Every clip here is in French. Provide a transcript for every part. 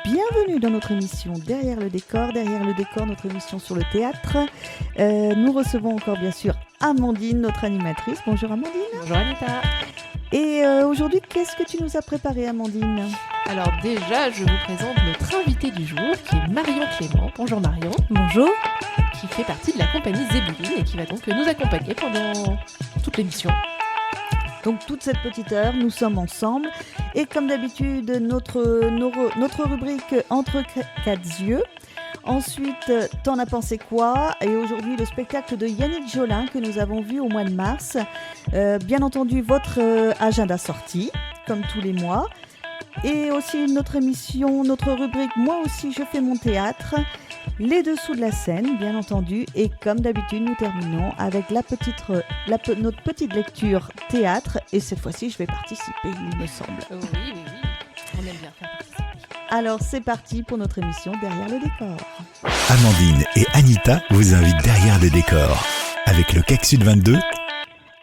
Bienvenue dans notre émission Derrière le décor, notre émission sur le théâtre. Nous recevons encore bien sûr Amandine, notre animatrice. Bonjour Amandine. Bonjour Anita. Et aujourd'hui, qu'est-ce que tu nous as préparé Amandine ? Alors déjà, je vous présente notre invitée du jour, qui est Marion Clément. Bonjour Marion. Bonjour. Qui fait partie de la compagnie Zébuline et qui va donc nous accompagner pendant toute l'émission. Donc toute cette petite heure, nous sommes ensemble. Et comme d'habitude, notre rubrique Entre quatre yeux. Ensuite, T'en as pensé quoi ? Et aujourd'hui, le spectacle de Yannick Jolin que nous avons vu au mois de mars. Bien entendu, votre agenda sorti, comme tous les mois. Et aussi notre émission, notre rubrique Moi aussi je fais mon théâtre. Les dessous de la scène, bien entendu. Et comme d'habitude, nous terminons avec notre petite lecture théâtre. Et cette fois-ci, je vais participer, il me semble. Oui. On aime bien faire participer. Alors, c'est parti pour notre émission Derrière le décor. Amandine et Anita vous invitent derrière le décor avec le CAC Sud 22.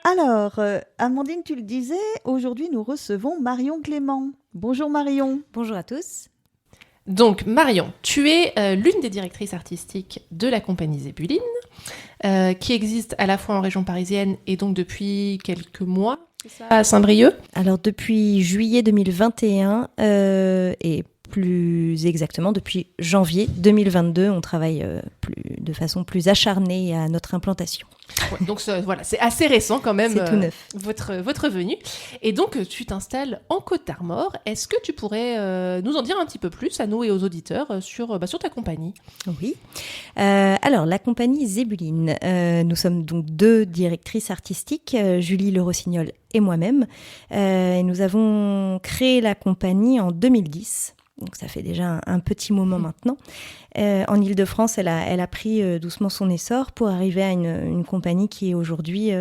Alors, Amandine, tu le disais, aujourd'hui, nous recevons Marion Clément. Bonjour Marion. Bonjour à tous. Donc Marion, tu es l'une des directrices artistiques de la compagnie Zébuline, qui existe à la fois en région parisienne et donc depuis quelques mois, c'est ça, à Saint-Brieuc. Alors depuis juillet 2021 et plus exactement depuis janvier 2022, on travaille de façon plus acharnée à notre implantation. Ouais, donc voilà, c'est assez récent quand même. C'est tout neuf. Votre venue. Et donc tu t'installes en Côte d'Armor. Est-ce que tu pourrais nous en dire un petit peu plus à nous et aux auditeurs sur ta compagnie ? Oui. Alors la compagnie Zébuline, nous sommes donc deux directrices artistiques, Julie Le Rossignol et moi-même. Et nous avons créé la compagnie en 2010. Donc ça fait déjà un petit moment maintenant. En Île-de-France, elle a pris doucement son essor pour arriver à une compagnie qui aujourd'hui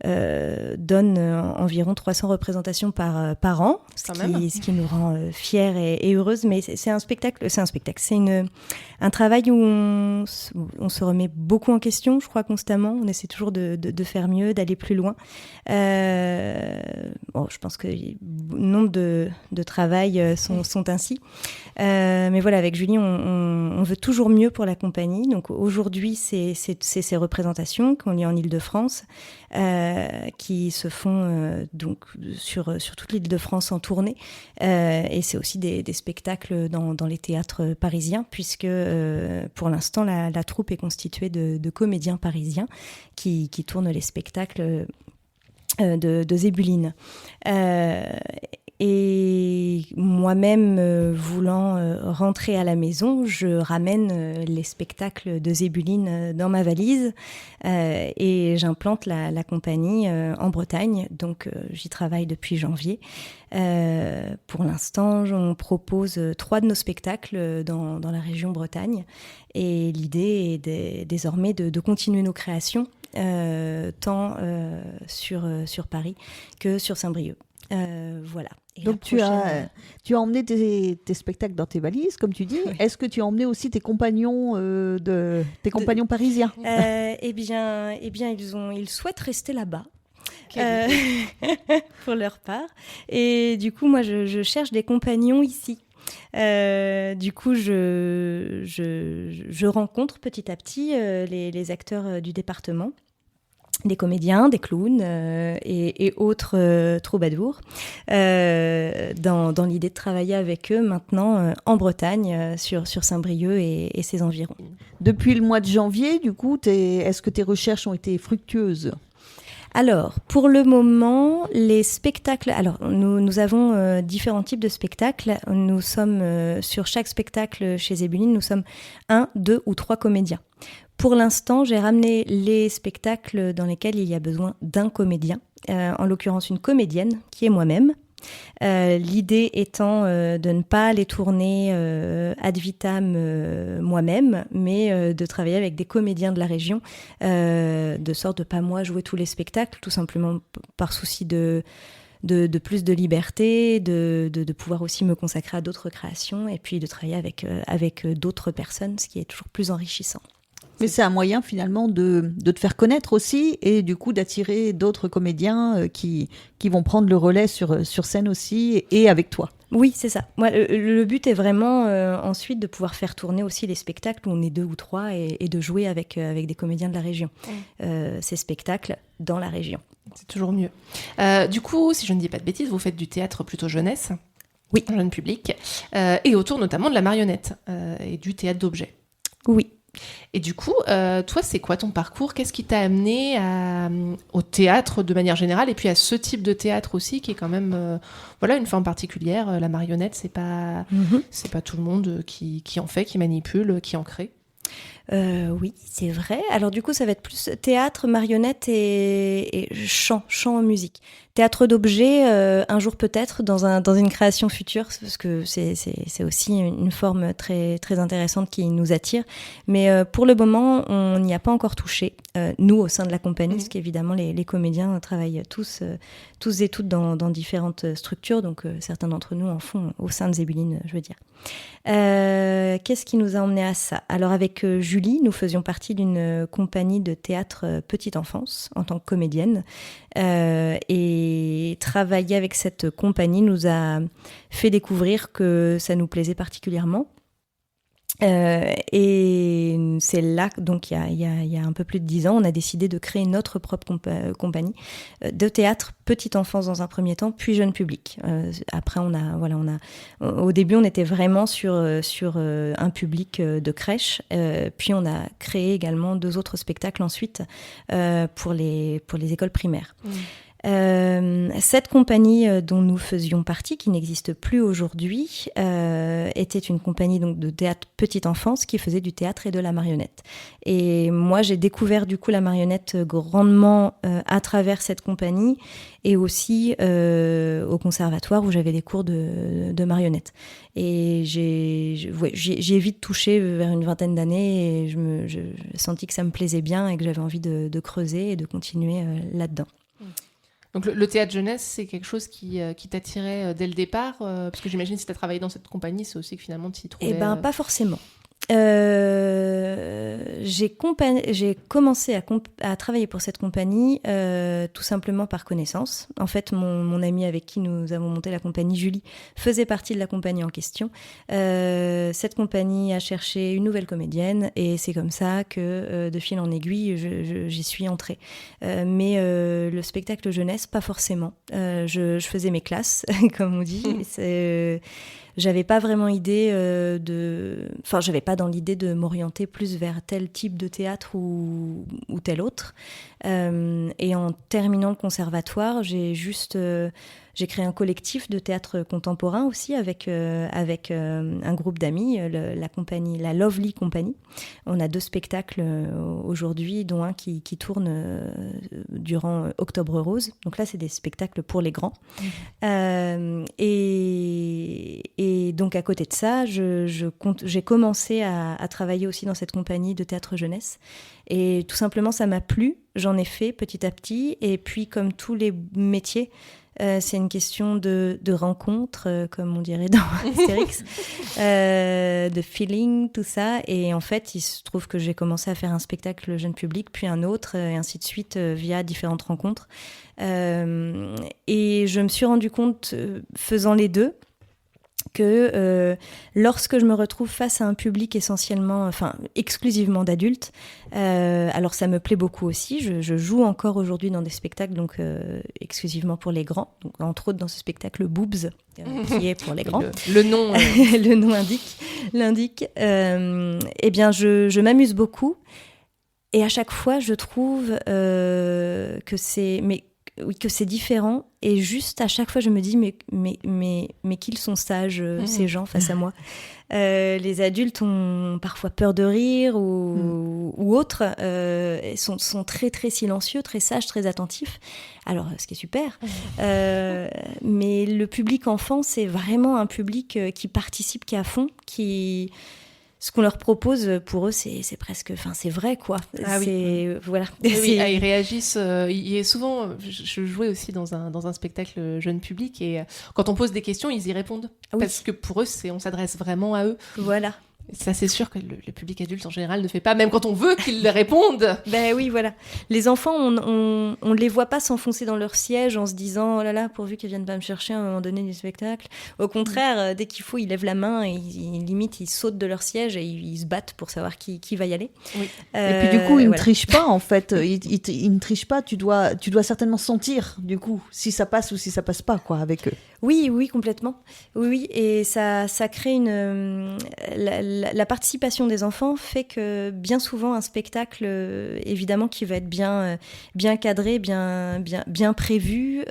donne environ 300 représentations par an, ce qui nous rend fiers et heureuses. Mais c'est un spectacle, c'est un travail où on se remet beaucoup en question, je crois, constamment. On essaie toujours de faire mieux, d'aller plus loin. Je pense que nombre de travail sont ainsi. Mais voilà, avec Julie, on veut toujours mieux pour la compagnie. Donc aujourd'hui, c'est ces représentations qu'on lit en Île-de-France, qui se font donc sur toute l'Île-de-France en tournée. Et c'est aussi des spectacles dans les théâtres parisiens, puisque pour l'instant, la troupe est constituée de comédiens parisiens qui tournent les spectacles de Zébuline. Et moi-même, voulant rentrer à la maison, je ramène les spectacles de Zébuline dans ma valise et j'implante la compagnie en Bretagne. Donc, j'y travaille depuis janvier. Pour l'instant, on propose 3 de nos spectacles dans la région Bretagne. Et l'idée est désormais de continuer nos créations, tant sur Paris que sur Saint-Brieuc. Voilà. Et donc tu as emmené tes spectacles dans tes valises, comme tu dis. Oui. Est-ce que tu as emmené aussi tes compagnons compagnons parisiens ? Eh bien, ils souhaitent rester là-bas. Pour leur part. Et du coup, moi, je cherche des compagnons ici. Du coup, je rencontre petit à petit les acteurs du département, des comédiens, des clowns et autres troubadours, dans l'idée de travailler avec eux maintenant en Bretagne, sur Saint-Brieuc et ses environs. Depuis le mois de janvier, du coup, est-ce que tes recherches ont été fructueuses ? Alors, pour le moment, les spectacles... Alors, nous avons différents types de spectacles. Nous sommes, sur chaque spectacle chez Zébuline, nous sommes 1, 2 ou 3 comédiens. Pour l'instant, j'ai ramené les spectacles dans lesquels il y a besoin d'un comédien, en l'occurrence une comédienne, qui est moi-même. L'idée étant de ne pas les tourner ad vitam moi-même, mais de travailler avec des comédiens de la région, de sorte de pas moi jouer tous les spectacles, tout simplement par souci de plus de liberté, de pouvoir aussi me consacrer à d'autres créations et puis de travailler avec d'autres personnes, ce qui est toujours plus enrichissant. Mais c'est un moyen finalement de te faire connaître aussi et du coup d'attirer d'autres comédiens qui vont prendre le relais sur scène aussi et avec toi. Oui, c'est ça. Moi, le but est vraiment ensuite de pouvoir faire tourner aussi les spectacles où on est 2 ou 3 et de jouer avec des comédiens de la région. Ces spectacles dans la région. C'est toujours mieux. Du coup, si je ne dis pas de bêtises, vous faites du théâtre plutôt jeunesse, oui, jeune public, et autour notamment de la marionnette et du théâtre d'objets. Oui. Et du coup, toi, c'est quoi ton parcours ? Qu'est-ce qui t'a amené au théâtre de manière générale et puis à ce type de théâtre aussi qui est quand même une forme particulière. La marionnette, c'est pas tout le monde qui en fait, qui manipule, qui en crée. Oui, c'est vrai. Alors du coup, ça va être plus théâtre, marionnette et chant en musique. Théâtre d'objets, un jour peut-être, dans une création future, parce que c'est aussi une forme très, très intéressante qui nous attire. Mais pour le moment, on n'y a pas encore touché. Nous, au sein de la compagnie, parce qu'évidemment, les comédiens travaillent tous et toutes dans différentes structures. Donc certains d'entre nous en font au sein de Zébuline, je veux dire. Qu'est-ce qui nous a emmené à ça ? Alors avec Julie, nous faisions partie d'une compagnie de théâtre petite enfance en tant que comédienne et travailler avec cette compagnie nous a fait découvrir que ça nous plaisait particulièrement. Et c'est là, donc il y a un peu plus de 10 ans, on a décidé de créer notre propre compagnie de théâtre petite enfance dans un premier temps, puis jeune public. Après, au début, on était vraiment sur un public de crèche, puis on a créé également 2 autres spectacles ensuite pour les écoles primaires. Cette compagnie dont nous faisions partie, qui n'existe plus aujourd'hui, était une compagnie donc de théâtre petite enfance qui faisait du théâtre et de la marionnette. Et moi, j'ai découvert du coup la marionnette grandement à travers cette compagnie et aussi au conservatoire où j'avais des cours de marionnette. Et j'ai vite touché vers une vingtaine d'années et j'ai senti que ça me plaisait bien et que j'avais envie de creuser et de continuer là-dedans. Donc le théâtre jeunesse, c'est quelque chose qui t'attirait dès le départ parce que j'imagine que si tu as travaillé dans cette compagnie, c'est aussi que finalement tu y trouvais... Eh bien, pas forcément. J'ai commencé à travailler pour cette compagnie tout simplement par connaissance. En fait, mon amie avec qui nous avons monté la compagnie, Julie, faisait partie de la compagnie en question. Cette compagnie a cherché une nouvelle comédienne et c'est comme ça que, de fil en aiguille, j'y suis entrée. Mais le spectacle jeunesse, pas forcément. Je faisais mes classes, comme on dit. J'avais pas vraiment idée j'avais pas dans l'idée de m'orienter plus vers tel type de théâtre ou tel autre. Et en terminant le conservatoire, j'ai créé un collectif de théâtre contemporain aussi avec un groupe d'amis, la compagnie, la Lovely Company. On a 2 spectacles aujourd'hui, dont un qui tourne durant Octobre Rose. Donc là, c'est des spectacles pour les grands. Et donc à côté de ça, j'ai commencé à travailler aussi dans cette compagnie de théâtre jeunesse. Et tout simplement, ça m'a plu. J'en ai fait petit à petit. Et puis, comme tous les métiers, c'est une question de rencontre, comme on dirait dans Astérix, de feeling, tout ça. Et en fait, il se trouve que j'ai commencé à faire un spectacle jeune public, puis un autre, et ainsi de suite, via différentes rencontres. Et je me suis rendu compte, faisant les 2, que lorsque je me retrouve face à un public exclusivement d'adultes, alors ça me plaît beaucoup aussi, je joue encore aujourd'hui dans des spectacles donc exclusivement pour les grands, donc entre autres dans ce spectacle Boobs qui est pour les grands. Le nom le nom l'indique. Eh bien je m'amuse beaucoup et à chaque fois je trouve que c'est différent et juste à chaque fois je me dis mais qu'ils sont sages ces gens face à moi. Les adultes ont parfois peur de rire ou autres, sont très très silencieux, très sages, très attentifs. Alors ce qui est super, mais le public enfant c'est vraiment un public qui participe, qui est à fond, ce qu'on leur propose, pour eux, c'est presque... Enfin, c'est vrai, quoi. Ah oui. Voilà. Oui, ils réagissent. Il y a souvent... Je jouais aussi dans un spectacle jeune public et quand on pose des questions, ils y répondent. Oui. Parce que pour eux, on s'adresse vraiment à eux. Voilà. Ça, c'est sûr que le public adulte, en général, ne fait pas, même quand on veut qu'ils répondent. Ben oui, voilà. Les enfants, on ne les voit pas s'enfoncer dans leur siège en se disant « Oh là là, pourvu qu'ils viennent pas me chercher à un moment donné du spectacle ». Au contraire, dès qu'il faut, ils lèvent la main et limite, ils sautent de leur siège et ils se battent pour savoir qui va y aller. Oui. Et puis du coup, ils ne trichent pas, en fait. Ils ne trichent pas. Tu dois certainement sentir, du coup, si ça passe ou si ça passe pas, quoi, avec eux. Oui, complètement. Oui, et ça crée la participation des enfants fait que bien souvent un spectacle, évidemment, qui va être bien cadré, bien prévu,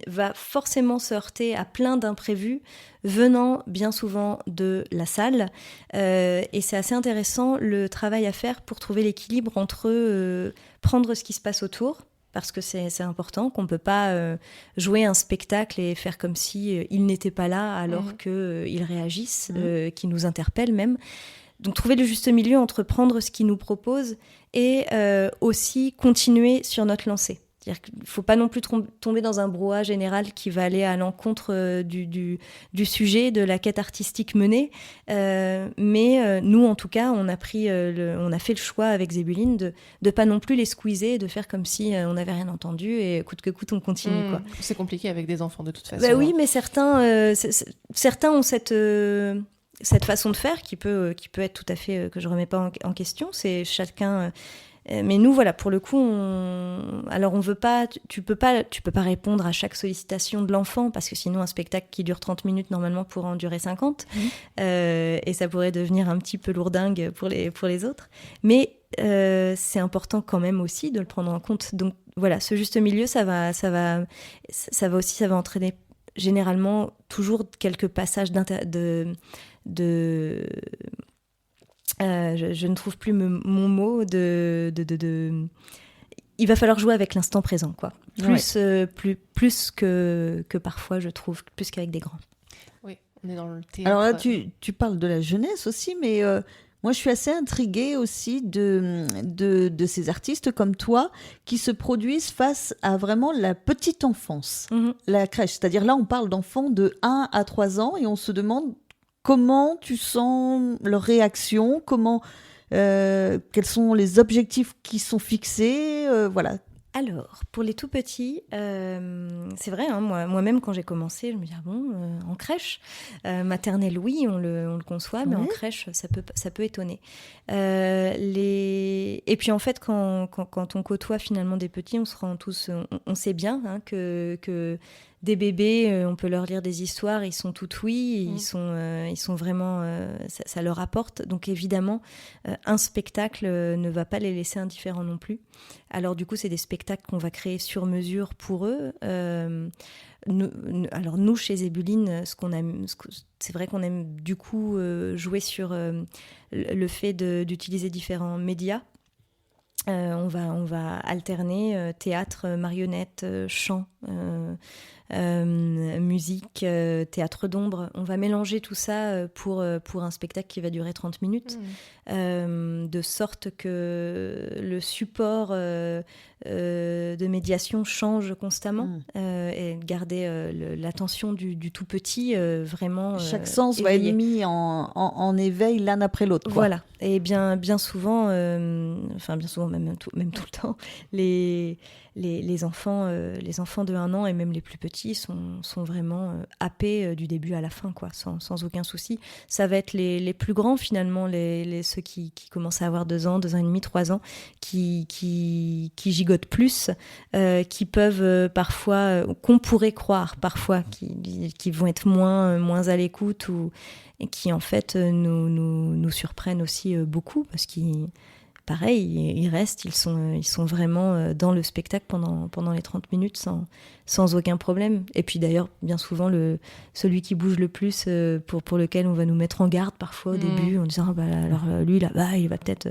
va forcément se heurter à plein d'imprévus venant bien souvent de la salle. Et c'est assez intéressant le travail à faire pour trouver l'équilibre entre prendre ce qui se passe autour, parce que c'est important, qu'on ne peut pas jouer un spectacle et faire comme si il n'était pas là alors qu'ils réagissent, qu'ils nous interpellent même. Donc trouver le juste milieu entre prendre ce qu'ils nous proposent et aussi continuer sur notre lancée. C'est-à-dire qu'il ne faut pas non plus tomber dans un brouhaha général qui va aller à l'encontre du sujet, de la quête artistique menée. Mais nous, en tout cas, on a fait le choix avec Zébuline de ne pas non plus les squeezer, de faire comme si on n'avait rien entendu et coûte que coûte, on continue. Quoi. C'est compliqué avec des enfants, de toute façon. Bah oui, mais certains ont cette façon de faire qui peut être tout à fait, que je ne remets pas en question. C'est chacun... Mais nous, voilà, pour le coup, alors on veut pas, tu peux pas répondre à chaque sollicitation de l'enfant parce que sinon un spectacle qui dure 30 minutes normalement pourrait en durer 50 et ça pourrait devenir un petit peu lourdingue pour les autres. Mais c'est important quand même aussi de le prendre en compte. Donc voilà, ce juste milieu, ça va entraîner généralement toujours quelques passages je ne trouve plus mon mot il va falloir jouer avec l'instant présent, quoi. Plus que parfois, je trouve, plus qu'avec des grands. Oui, on est dans le théâtre. Alors là, tu parles de la jeunesse aussi, mais moi, je suis assez intriguée aussi de ces artistes comme toi qui se produisent face à vraiment la petite enfance, la crèche. C'est-à-dire là, on parle d'enfants de 1 à 3 ans et on se demande comment tu sens leur réaction, quels sont les objectifs qui sont fixés, voilà. Alors, pour les tout petits, c'est vrai, hein, moi-même quand j'ai commencé, je me disais, en crèche, maternelle, oui, on le conçoit, mais en crèche, ça peut étonner. Et puis en fait, quand on côtoie finalement des petits, on se rend tous, on sait bien que des bébés, on peut leur lire des histoires, ils sont tout oui, ils sont vraiment, ça leur apporte. Donc évidemment, un spectacle ne va pas les laisser indifférents non plus. Alors du coup, c'est des spectacles qu'on va créer sur mesure pour eux. Nous, chez Zébuline, c'est vrai qu'on aime du coup jouer sur le fait d'utiliser différents médias. On va alterner théâtre, marionnette, chant, musique, théâtre d'ombre. On va mélanger tout ça pour un spectacle qui va durer 30 minutes, de sorte que le support de médiation change constamment et garder l'attention du tout petit vraiment chaque sens va être mis en éveil l'un après l'autre, quoi. Voilà, et bien souvent même tout le temps les enfants de 1 an et même les plus petits sont vraiment happés du début à la fin, quoi, sans aucun souci. Ça va être les plus grands finalement, ceux qui commencent à avoir 2 ans, 2 ans et demi, 3 ans, qui gigotent plus, qui peuvent parfois, qu'on pourrait croire parfois, qui vont être moins à l'écoute et qui en fait nous surprennent aussi beaucoup parce qu'ils pareil, ils restent, ils sont vraiment dans le spectacle pendant les 30 minutes sans aucun problème. Et puis d'ailleurs, bien souvent, celui qui bouge le plus, pour lequel on va nous mettre en garde parfois au début, en disant alors lui là-bas, il va peut-être...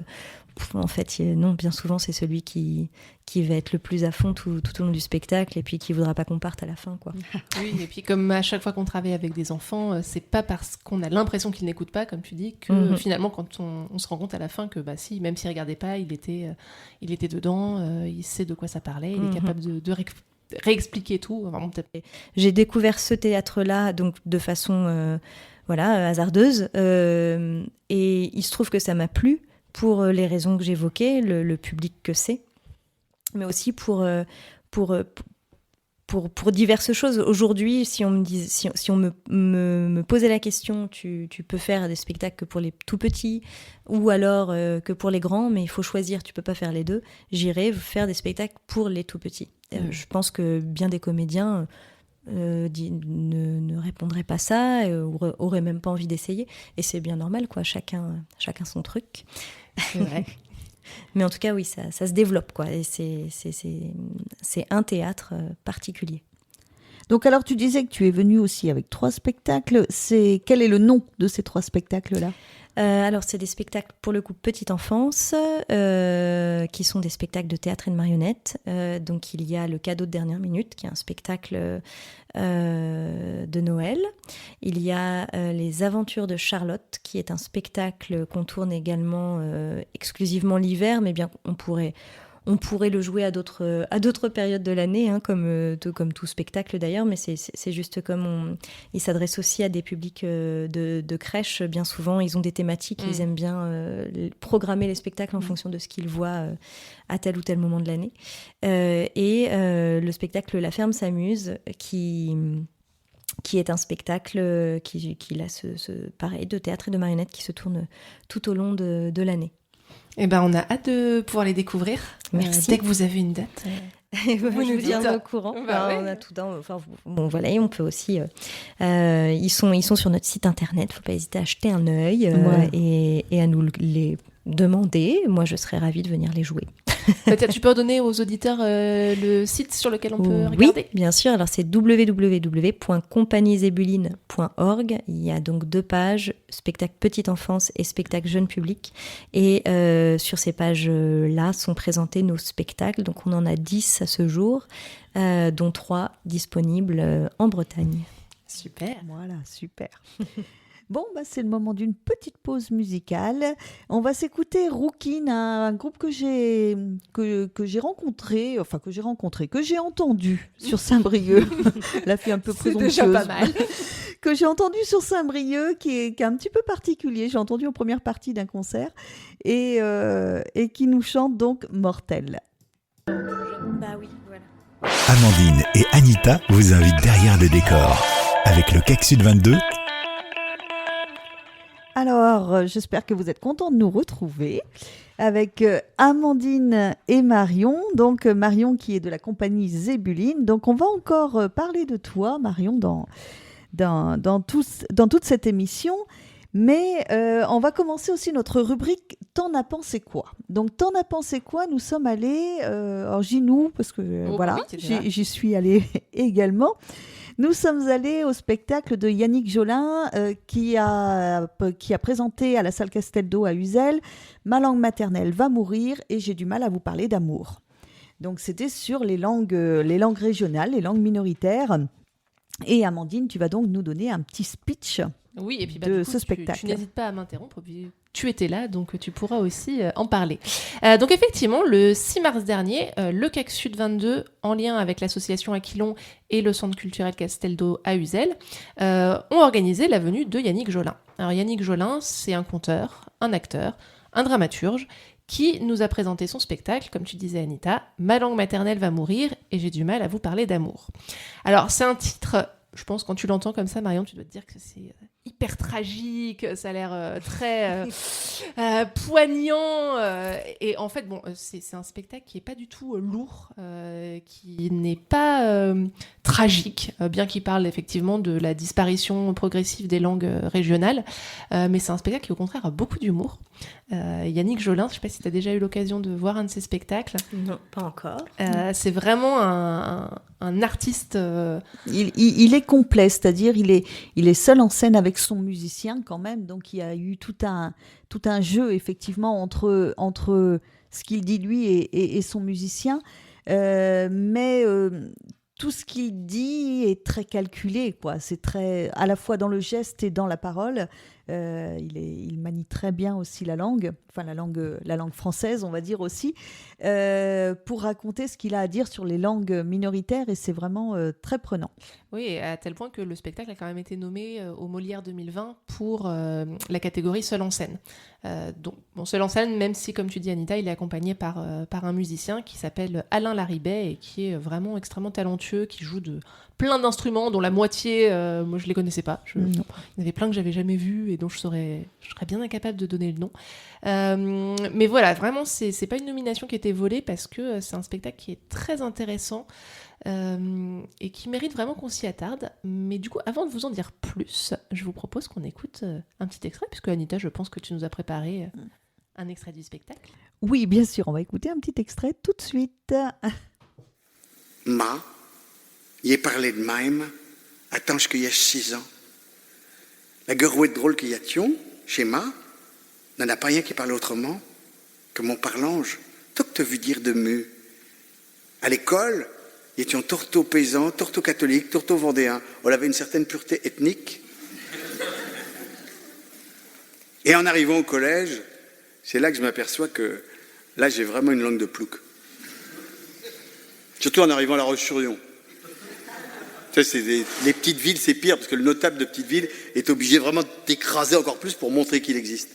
En fait, non, bien souvent, c'est celui qui va être le plus à fond tout au long du spectacle et puis qui voudra pas qu'on parte à la fin, quoi. Oui, et puis comme à chaque fois qu'on travaille avec des enfants, c'est pas parce qu'on a l'impression qu'ils n'écoutent pas, comme tu dis, que finalement, quand on se rend compte à la fin que si, même s'il regardait pas, il était dedans, il sait de quoi ça parlait, il est capable de réexpliquer tout. Vraiment, peut-être. J'ai découvert ce théâtre-là donc de façon hasardeuse. Et il se trouve que ça m'a plu pour les raisons que j'évoquais, le public que c'est, mais aussi pour diverses choses. Aujourd'hui, si on me posait la question, tu peux faire des spectacles que pour les tout petits ou alors que pour les grands, mais il faut choisir, tu peux pas faire les deux. J'irai faire des spectacles pour les tout petits. Je pense que bien des comédiens ne répondraient pas ça, ou auraient même pas envie d'essayer. Et c'est bien normal, quoi. Chacun son truc. C'est vrai. Mais en tout cas, oui, ça se développe, quoi. Et c'est un théâtre particulier. Donc alors tu disais que tu es venue aussi avec 3 spectacles. Quel est le nom de ces 3 spectacles-là ? Alors, c'est des spectacles, pour le coup, petite enfance, qui sont des spectacles de théâtre et de marionnettes. Donc, il y a Le Cadeau de dernière minute, qui est un spectacle de Noël. Il y a Les Aventures de Charlotte, qui est un spectacle qu'on tourne également exclusivement l'hiver, mais bien on pourrait le jouer à d'autres périodes de l'année, hein, comme tout spectacle d'ailleurs, mais c'est juste comme il s'adresse aussi à des publics de crèche. Bien souvent, ils ont des thématiques, ils aiment bien programmer les spectacles en fonction de ce qu'ils voient à tel ou tel moment de l'année. Et le spectacle La Ferme s'amuse, qui est un spectacle qui a pareil, de théâtre et de marionnettes qui se tourne tout au long de l'année. Eh ben, on a hâte de pouvoir les découvrir. Merci. Dès que vous avez une date. Vous nous tiendrez au courant. Ouais. On a tout dans. Enfin, bon, voilà, et on peut aussi. Ils sont sur notre site internet. Faut pas hésiter à jeter un œil et à nous les demander. Moi, je serais ravie de venir les jouer. Tu peux redonner aux auditeurs le site sur lequel on peut regarder ? Oui, bien sûr. Alors, c'est www.compagniezebuline.org. Il y a donc 2 pages, spectacle petite enfance et spectacle jeune public. Et sur ces pages-là sont présentés nos spectacles. Donc, on en a 10 à ce jour, dont 3 disponibles en Bretagne. Super. Voilà, super. Bon, c'est le moment d'une petite pause musicale. On va s'écouter Rookin, un groupe que j'ai entendu sur Saint-Brieuc. La fille un peu présomptueuse. C'est déjà pas mal. Que j'ai entendu sur Saint-Brieuc, qui est un petit peu particulier. J'ai entendu en première partie d'un concert et qui nous chante donc Mortel. Bah oui, voilà. Amandine et Anita vous invitent derrière les décors avec le CAC Sud 22. Alors, j'espère que vous êtes contents de nous retrouver avec Amandine et Marion. Donc, Marion qui est de la compagnie Zébuline. Donc, on va encore parler de toi, Marion, dans toute cette émission. Mais on va commencer aussi notre rubrique « T'en as pensé quoi ?» Donc, « T'en as pensé quoi ?» Nous sommes allés, alors j'y nous, parce que voilà, j'y suis allée également. Nous sommes allés au spectacle de Yannick Jolin qui a présenté à la salle Casteldo à Uzel « Ma langue maternelle va mourir et j'ai du mal à vous parler d'amour ». Donc c'était sur les langues régionales, les langues minoritaires. Et Amandine, tu vas donc nous donner un petit speech oui, et puis, de du coup, ce spectacle. Tu n'hésites pas à m'interrompre, tu étais là, donc tu pourras aussi en parler. Donc effectivement, le 6 mars dernier, le CAC Sud 22, en lien avec l'association Aquilon et le Centre culturel Casteldo à Uzel, ont organisé la venue de Yannick Jolin. Alors Yannick Jolin, c'est un conteur, un acteur, un dramaturge, qui nous a présenté son spectacle, comme tu disais Anita, « Ma langue maternelle va mourir et j'ai du mal à vous parler d'amour ». Alors c'est un titre, je pense quand tu l'entends comme ça, Marion, tu dois te dire que c'est hyper tragique, ça a l'air très poignant. Et en fait, bon, c'est un spectacle qui n'est pas du tout lourd, qui n'est pas tragique, bien qu'il parle effectivement de la disparition progressive des langues régionales. Mais c'est un spectacle qui, au contraire, a beaucoup d'humour. Yannick Jolin, je ne sais pas si tu as déjà eu l'occasion de voir un de ses spectacles. Non, pas encore. C'est vraiment un artiste. Il est complet, c'est-à-dire il est seul en scène avec son musicien quand même, donc il y a eu tout un jeu effectivement entre ce qu'il dit lui et son musicien, mais tout ce qu'il dit est très calculé, quoi. C'est très à la fois dans le geste et dans la parole. Il manie très bien aussi la langue française, on va dire aussi, pour raconter ce qu'il a à dire sur les langues minoritaires, et c'est vraiment très prenant. Oui, à tel point que le spectacle a quand même été nommé au Molière 2020 pour la catégorie seul en scène. Seul en scène, même si, comme tu dis Anita, il est accompagné par un musicien qui s'appelle Alain Larribet et qui est vraiment extrêmement talentueux, qui joue de plein d'instruments dont la moitié, moi je les connaissais pas. Il y en avait plein que j'avais jamais vus et dont je serais bien incapable de donner le nom. Mais voilà, vraiment, c'est pas une nomination qui a été volée parce que c'est un spectacle qui est très intéressant. Et qui mérite vraiment qu'on s'y attarde. Mais du coup, avant de vous en dire plus, je vous propose qu'on écoute un petit extrait, puisque Anita, je pense que tu nous as préparé un extrait du spectacle. Oui, bien sûr, on va écouter un petit extrait tout de suite. Ma, y est parlé de même, attends qu'il y a 6 ans. La guerouette drôle qu'il y a tion, chez Ma, n'en a pas rien qui parle autrement que mon parlange, tout que t'as vu dire de mu. À l'école, y étions tourteau paysan, tourteau catholique, tourteau vendéen. On avait une certaine pureté ethnique. Et en arrivant au collège, c'est là que je m'aperçois que là, j'ai vraiment une langue de plouc. Surtout en arrivant à La Roche-sur-Yon. Ça, les petites villes, c'est pire, parce que le notable de petite ville est obligé vraiment d'écraser encore plus pour montrer qu'il existe.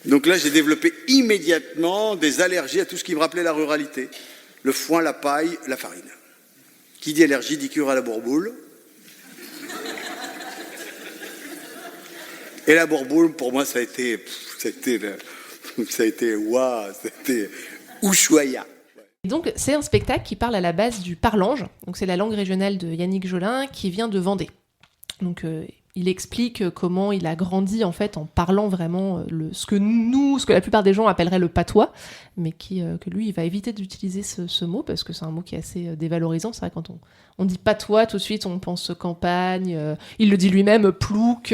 Donc là, j'ai développé immédiatement des allergies à tout ce qui me rappelait la ruralité. Le foin, la paille, la farine. Qui dit allergie dit cure à la bourboule. Et la bourboule, pour moi, ça a été Ushuaïa. Donc, c'est un spectacle qui parle à la base du parlange. Donc, c'est la langue régionale de Yannick Jolin qui vient de Vendée. Donc, il explique comment il a grandi en fait en parlant vraiment ce que la plupart des gens appelleraient le patois, mais que lui il va éviter d'utiliser ce mot parce que c'est un mot qui est assez dévalorisant. C'est vrai, quand on dit patois, tout de suite on pense campagne. Il le dit lui-même, plouc,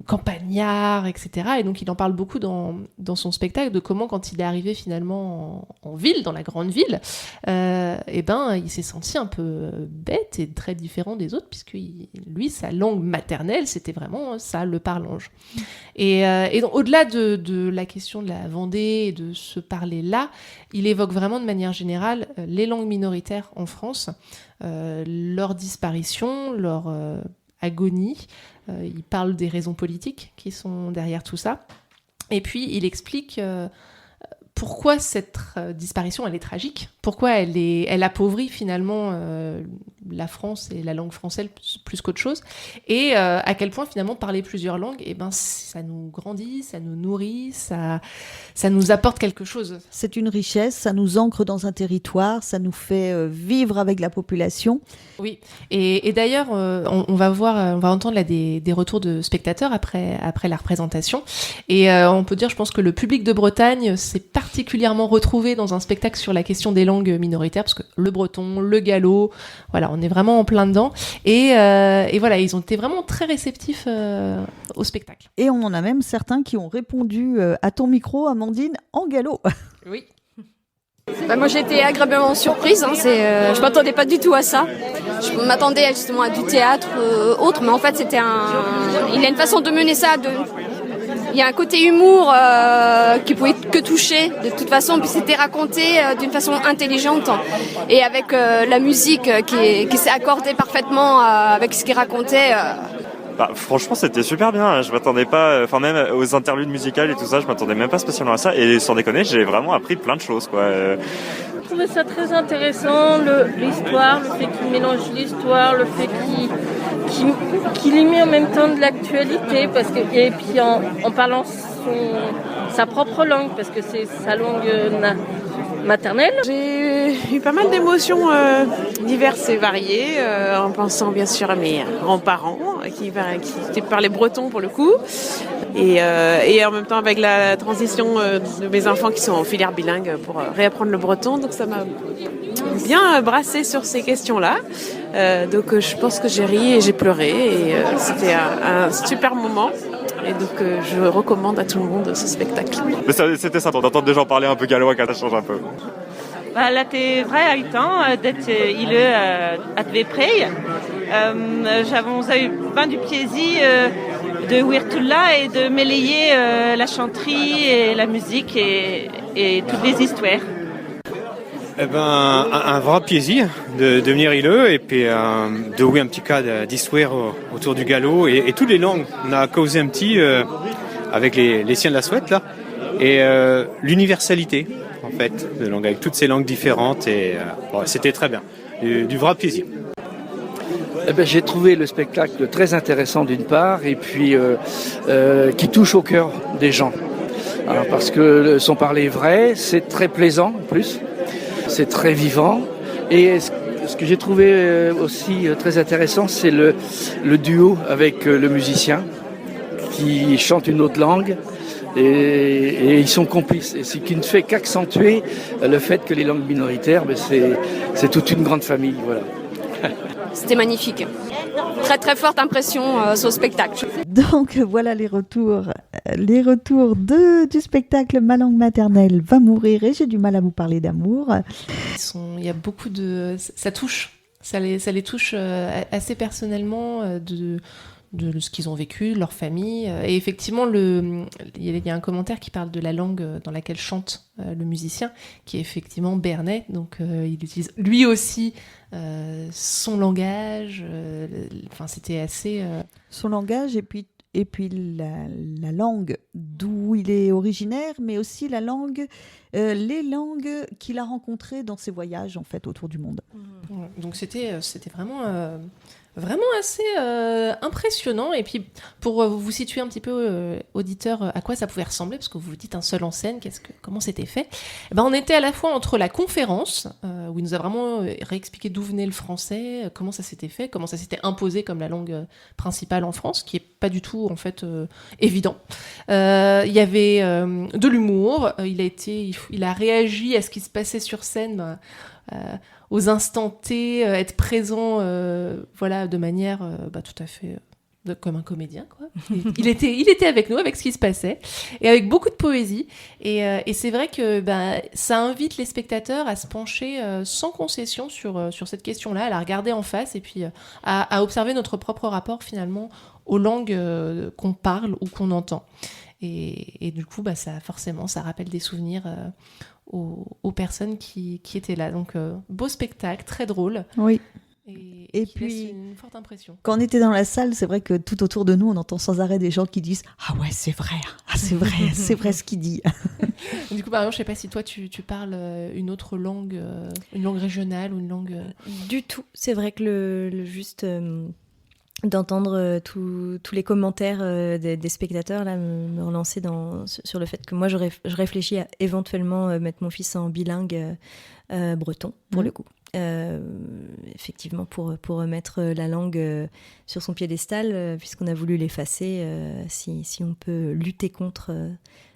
campagnard, etc. Et donc il en parle beaucoup dans son spectacle de comment quand il est arrivé finalement en ville, dans la grande ville, il s'est senti un peu bête et très différent des autres puisque lui, sa langue maternelle, c'était vraiment ça, le parlange. Et donc, au-delà de la question de la Vendée et de ce parler-là, il évoque vraiment de manière générale les langues minoritaires en France, leur disparition, leur agonie. Il parle des raisons politiques qui sont derrière tout ça. Et puis, il explique pourquoi cette disparition, elle est tragique, pourquoi elle appauvrit finalement la France et la langue française plus qu'autre chose, et à quel point finalement parler plusieurs langues, ça nous grandit, ça nous nourrit, ça nous apporte quelque chose. C'est une richesse, ça nous ancre dans un territoire, ça nous fait vivre avec la population. Oui, et d'ailleurs, on va entendre là des retours de spectateurs après la représentation, et on peut dire, je pense que le public de Bretagne s'est particulièrement retrouvé dans un spectacle sur la question des langues minoritaires, parce que le breton, le gallo, voilà, on est vraiment en plein dedans, et voilà, ils ont été vraiment très réceptifs au spectacle. Et on en a même certains qui ont répondu à ton micro, Amandine, en gallo. Oui. Moi j'ai été agréablement surprise, je m'attendais pas du tout à ça. Je m'attendais justement à du théâtre autre, mais en fait il a une façon de mener ça, il y a un côté humour qui pouvait que toucher de toute façon, puis c'était raconté d'une façon intelligente et avec la musique qui s'est accordée parfaitement avec ce qu'il racontait. Franchement, c'était super bien. Je m'attendais pas, même aux interludes musicales et tout ça, je m'attendais même pas spécialement à ça. Et sans déconner, j'ai vraiment appris plein de choses, quoi. Je trouvais ça très intéressant, l'histoire, le fait qu'il mélange l'histoire, le fait qu'il y met en même temps de l'actualité, et puis en parlant sa propre langue, parce que c'est sa langue maternelle. J'ai eu pas mal d'émotions diverses et variées, en pensant bien sûr à mes grands-parents qui parlaient breton pour le coup, et en même temps avec la transition de mes enfants qui sont en filière bilingue pour réapprendre le breton, donc ça m'a bien brassé sur ces questions-là. Donc je pense que j'ai ri et j'ai pleuré, et c'était un super moment. Et donc je recommande à tout le monde ce spectacle. Mais c'était ça, d'entendre des gens parler un peu gallois quand ça change un peu. Laat vrij uitant dat jullie het weer pregen. On a eu ben du plaisir de ouïr tout là et de mêler la chanterie et la musique et toutes les histoires. Eh ben, un vrai plaisir de venir ici et puis de jouer un petit cas d'histoire autour du galop et toutes les langues. On a causé un petit avec les siens de la Souhaite là et l'universalité en fait de langue avec toutes ces langues différentes et c'était très bien, du vrai plaisir. Eh ben, j'ai trouvé le spectacle très intéressant d'une part et puis qui touche au cœur des gens. Alors, parce que son parler vrai, c'est très plaisant en plus. C'est très vivant et ce que j'ai trouvé aussi très intéressant, c'est le duo avec le musicien qui chante une autre langue et ils sont complices. Et ce qui ne fait qu'accentuer le fait que les langues minoritaires, c'est toute une grande famille. Voilà. C'était magnifique. Très très forte impression sur le spectacle. Donc voilà les retours du spectacle Ma langue maternelle va mourir et j'ai du mal à vous parler d'amour. Il y a beaucoup de... Ça touche, ça les touche assez personnellement de ce qu'ils ont vécu, leur famille. Et effectivement, il y a un commentaire qui parle de la langue dans laquelle chante le musicien, qui est effectivement béarnais. Donc il utilise lui aussi son langage. C'était assez... Son langage et puis la langue d'où il est originaire, mais aussi les langues qu'il a rencontrées dans ses voyages en fait autour du monde. Donc c'était vraiment assez impressionnant. Et puis pour vous situer un petit peu auditeurs à quoi ça pouvait ressembler, parce que vous vous dites un seul en scène, comment c'était fait, on était à la fois entre la conférence où il nous a vraiment réexpliqué d'où venait le français, comment ça s'était fait, comment ça s'était imposé comme la langue principale en France, qui est pas du tout en fait évident. Il y avait de l'humour, il a réagi à ce qui se passait sur scène, aux instants T, être présent de manière tout à fait comme un comédien, quoi. Il était avec nous, avec ce qui se passait, et avec beaucoup de poésie. Et c'est vrai que ça invite les spectateurs à se pencher sans concession sur cette question-là, à la regarder en face, et puis à observer notre propre rapport finalement aux langues qu'on parle ou qu'on entend. Et du coup, ça rappelle des souvenirs aux personnes qui étaient là. Donc, beau spectacle, très drôle. Oui. Et puis, une forte impression. Quand on était dans la salle, c'est vrai que tout autour de nous, on entend sans arrêt des gens qui disent « Ah ouais, c'est vrai, c'est vrai ce qu'il dit. » Du coup, par exemple, je ne sais pas si toi, tu parles une autre langue, une langue régionale ou une langue... Du tout. C'est vrai que juste... d'entendre tous les commentaires des spectateurs là, me relancer sur le fait que moi je réfléchis à éventuellement mettre mon fils en bilingue breton pour le coup. Effectivement pour remettre la langue sur son piédestal, puisqu'on a voulu l'effacer, si on peut lutter contre,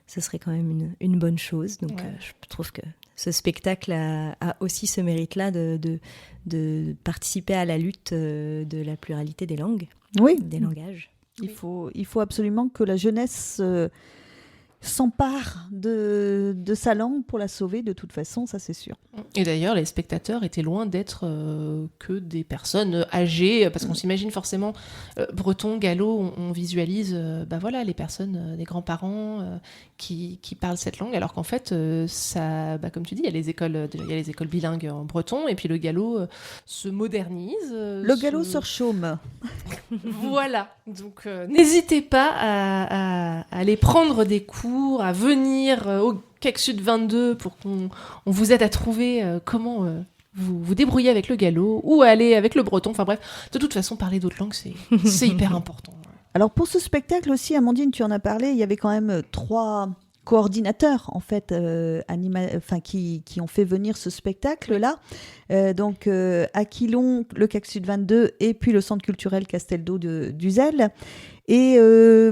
ce serait quand même une bonne chose. Donc je trouve que ce spectacle a aussi ce mérite-là de participer à la lutte de la pluralité des langues, des langages. Il faut absolument que la jeunesse s'empare de sa langue pour la sauver de toute façon, ça c'est sûr. Et d'ailleurs, les spectateurs étaient loin d'être que des personnes âgées, parce qu'on s'imagine forcément breton, gallo, on visualise les personnes, les grands-parents qui parlent cette langue, alors qu'en fait, comme tu dis, il y a les écoles bilingues en breton, et puis le gallo se modernise. Le gallo se rechaume. Voilà, donc n'hésitez pas à aller prendre des cours, à venir au CAC Sud 22 pour qu'on vous aide à trouver comment vous débrouiller avec le gallo ou aller avec le breton. Enfin bref, de toute façon, parler d'autres langues, c'est hyper important. Alors pour ce spectacle aussi, Amandine, tu en as parlé, il y avait quand même 3 coordinateurs en fait qui ont fait venir ce spectacle-là. Donc Aquilon, le CAC Sud 22 et puis le Centre culturel Casteldo d'Uzel. Et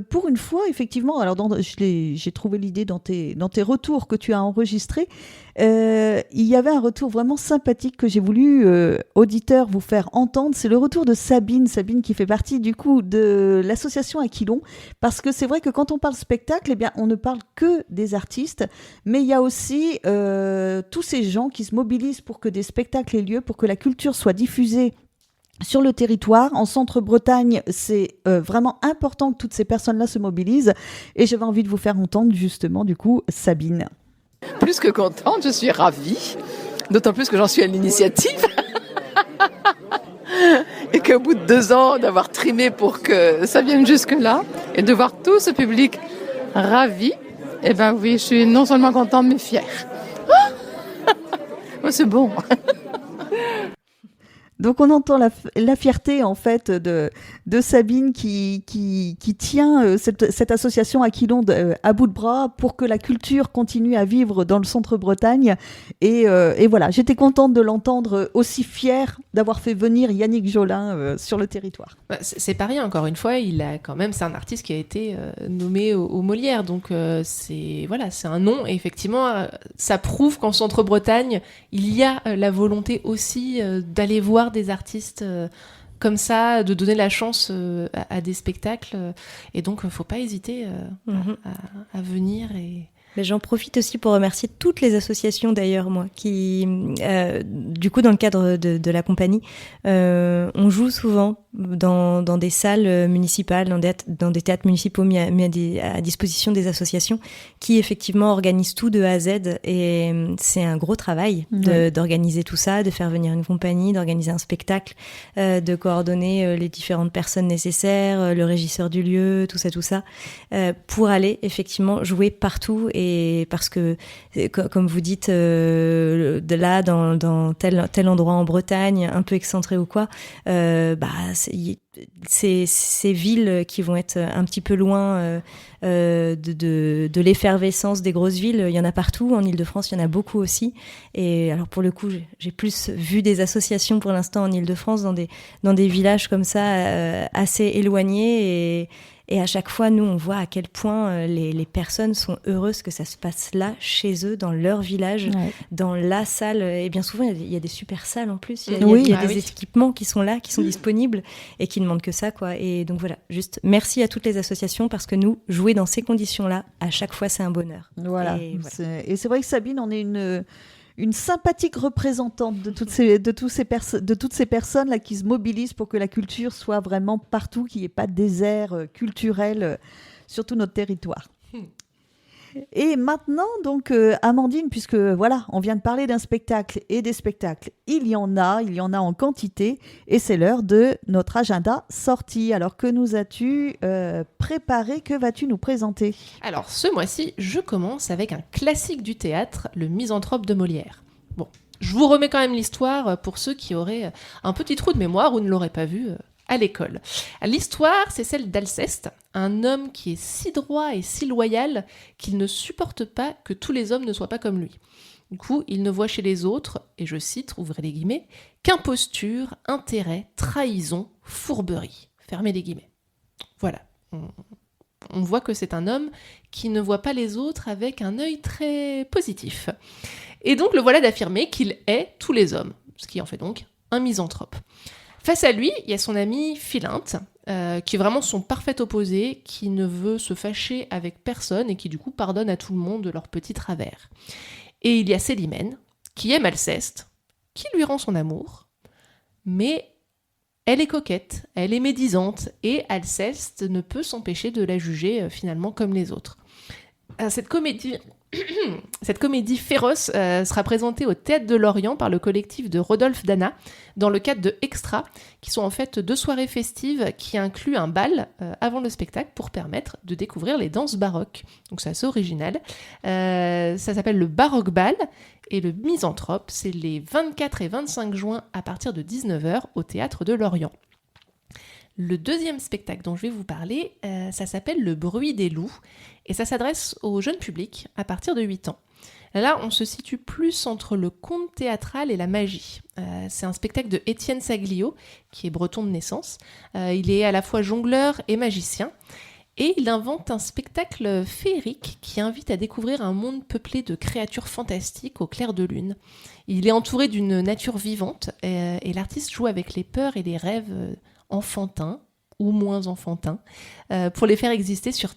pour une fois, effectivement, alors j'ai trouvé l'idée dans tes retours que tu as enregistrés, il y avait un retour vraiment sympathique que j'ai voulu, auditeurs, vous faire entendre. C'est le retour de Sabine qui fait partie du coup de l'association Aquilon, parce que c'est vrai que quand on parle spectacle, eh bien, on ne parle que des artistes, mais il y a aussi tous ces gens qui se mobilisent pour que des spectacles aient lieu, pour que la culture soit diffusée sur le territoire. En Centre-Bretagne, c'est vraiment important que toutes ces personnes-là se mobilisent. Et j'avais envie de vous faire entendre justement, du coup, Sabine. Plus que contente, je suis ravie. D'autant plus que j'en suis à l'initiative. Et qu'au bout de 2 ans d'avoir trimé pour que ça vienne jusque-là, et de voir tout ce public ravi, eh ben oui, je suis non seulement contente, mais fière. Oh, c'est bon. Donc on entend la fierté en fait de Sabine qui tient cette association Aquilon à bout de bras pour que la culture continue à vivre dans le Centre-Bretagne et voilà, j'étais contente de l'entendre aussi fière d'avoir fait venir Yannick Jolin sur le territoire. C'est pas rien, encore une fois, c'est un artiste qui a été nommé au Molière, donc c'est un nom et effectivement ça prouve qu'en Centre-Bretagne il y a la volonté aussi d'aller voir des artistes comme ça, de donner la chance à des spectacles et donc faut pas hésiter à venir. Mais j'en profite aussi pour remercier toutes les associations d'ailleurs, moi, qui, du coup, dans le cadre de la compagnie, on joue souvent dans des salles municipales, dans des théâtres municipaux mis à disposition des associations qui effectivement organisent tout de A à Z et c'est un gros travail d'organiser tout ça, de faire venir une compagnie, d'organiser un spectacle, de coordonner les différentes personnes nécessaires, le régisseur du lieu, tout ça, pour aller effectivement jouer partout et parce que, comme vous dites, de là, dans tel endroit en Bretagne, un peu excentré ou quoi, ces villes qui vont être un petit peu loin de l'effervescence des grosses villes, il y en a partout. En Île-de-France, il y en a beaucoup aussi. Et alors pour le coup, j'ai plus vu des associations pour l'instant en Île-de-France dans des villages comme ça assez éloignés et à chaque fois, nous, on voit à quel point les personnes sont heureuses que ça se passe là, chez eux, dans leur village, dans la salle. Et bien souvent, il y a des super salles en plus. Il y a des équipements qui sont là, qui sont disponibles et qui ne demandent que ça, quoi. Et donc voilà, juste merci à toutes les associations parce que nous, jouer dans ces conditions-là, à chaque fois, c'est un bonheur. Voilà. Et c'est vrai que Sabine, on est une sympathique représentante de toutes ces personnes là qui se mobilisent pour que la culture soit vraiment partout, qu'il n'y ait pas de désert culturel sur tout notre territoire. Et maintenant, donc, Amandine, puisque voilà, on vient de parler d'un spectacle et des spectacles, il y en a en quantité, et c'est l'heure de notre agenda sortie. Alors, que nous as-tu préparé? Que vas-tu nous présenter? Alors, ce mois-ci, je commence avec un classique du théâtre, Le Misanthrope de Molière. Bon, je vous remets quand même l'histoire pour ceux qui auraient un petit trou de mémoire ou ne l'auraient pas vu à l'école. L'histoire, c'est celle d'Alceste, un homme qui est si droit et si loyal qu'il ne supporte pas que tous les hommes ne soient pas comme lui. Du coup, il ne voit chez les autres, et je cite, ouvrez les guillemets, qu'imposture, intérêt, trahison, fourberie. Fermez les guillemets. Voilà. On voit que c'est un homme qui ne voit pas les autres avec un œil très positif. Et donc, le voilà d'affirmer qu'il hait tous les hommes, ce qui en fait donc un misanthrope. Face à lui, il y a son ami Philinte, qui est vraiment son parfait opposé, qui ne veut se fâcher avec personne et qui du coup pardonne à tout le monde de leurs petits travers. Et il y a Célimène, qui aime Alceste, qui lui rend son amour, mais elle est coquette, elle est médisante, et Alceste ne peut s'empêcher de la juger finalement comme les autres. Cette comédie féroce sera présentée au Théâtre de Lorient par le collectif de Rodolphe Dana dans le cadre de Extra, qui sont en fait 2 soirées festives qui incluent un bal avant le spectacle pour permettre de découvrir les danses baroques. Donc c'est assez original. Ça s'appelle le Baroque Bal et le Misanthrope, c'est les 24 et 25 juin à partir de 19h au Théâtre de Lorient. Le deuxième spectacle dont je vais vous parler, ça s'appelle Le Bruit des loups et ça s'adresse au jeune public à partir de 8 ans. Là, on se situe plus entre le conte théâtral et la magie. C'est un spectacle de Étienne Saglio, qui est breton de naissance. Il est à la fois jongleur et magicien. Et il invente un spectacle féerique qui invite à découvrir un monde peuplé de créatures fantastiques au clair de lune. Il est entouré d'une nature vivante et l'artiste joue avec les peurs et les rêves enfantins ou moins enfantins pour les faire exister sur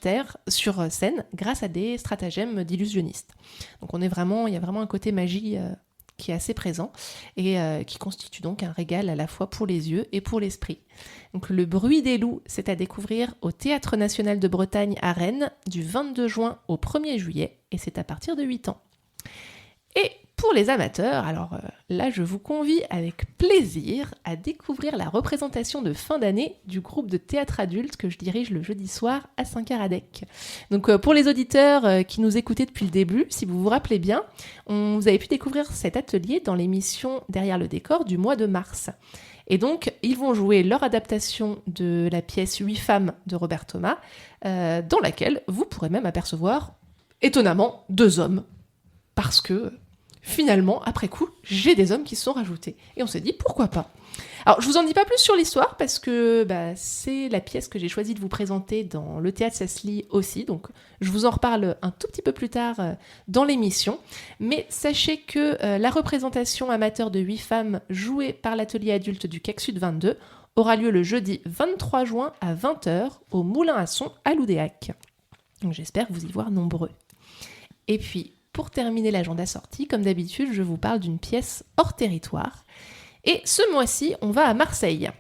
scène grâce à des stratagèmes d'illusionnistes. Donc il y a vraiment un côté magie qui est assez présent et qui constitue donc un régal à la fois pour les yeux et pour l'esprit. Donc le bruit des loups, c'est à découvrir au Théâtre National de Bretagne à Rennes du 22 juin au 1er juillet et c'est à partir de 8 ans. Et pour les amateurs, alors là je vous convie avec plaisir à découvrir la représentation de fin d'année du groupe de théâtre adulte que je dirige le jeudi soir à Saint-Caradec. Donc pour les auditeurs qui nous écoutaient depuis le début, si vous vous rappelez bien, vous avez pu découvrir cet atelier dans l'émission Derrière le décor du mois de mars. Et donc, ils vont jouer leur adaptation de la pièce 8 femmes de Robert Thomas, dans laquelle vous pourrez même apercevoir, étonnamment, 2 hommes. Parce que, finalement, après coup, j'ai des hommes qui se sont rajoutés. Et on s'est dit, pourquoi pas ? Alors, je vous en dis pas plus sur l'histoire, parce que c'est la pièce que j'ai choisi de vous présenter dans le théâtre, ça se lit aussi. Donc, je vous en reparle un tout petit peu plus tard dans l'émission. Mais sachez que la représentation amateur de 8 femmes jouée par l'atelier adulte du CAC Sud 22 aura lieu le jeudi 23 juin à 20h au Moulin à Son à Loudéac. Donc, j'espère vous y voir nombreux. Et puis, pour terminer l'agenda sortie, comme d'habitude, je vous parle d'une pièce hors territoire. Et ce mois-ci, on va à Marseille.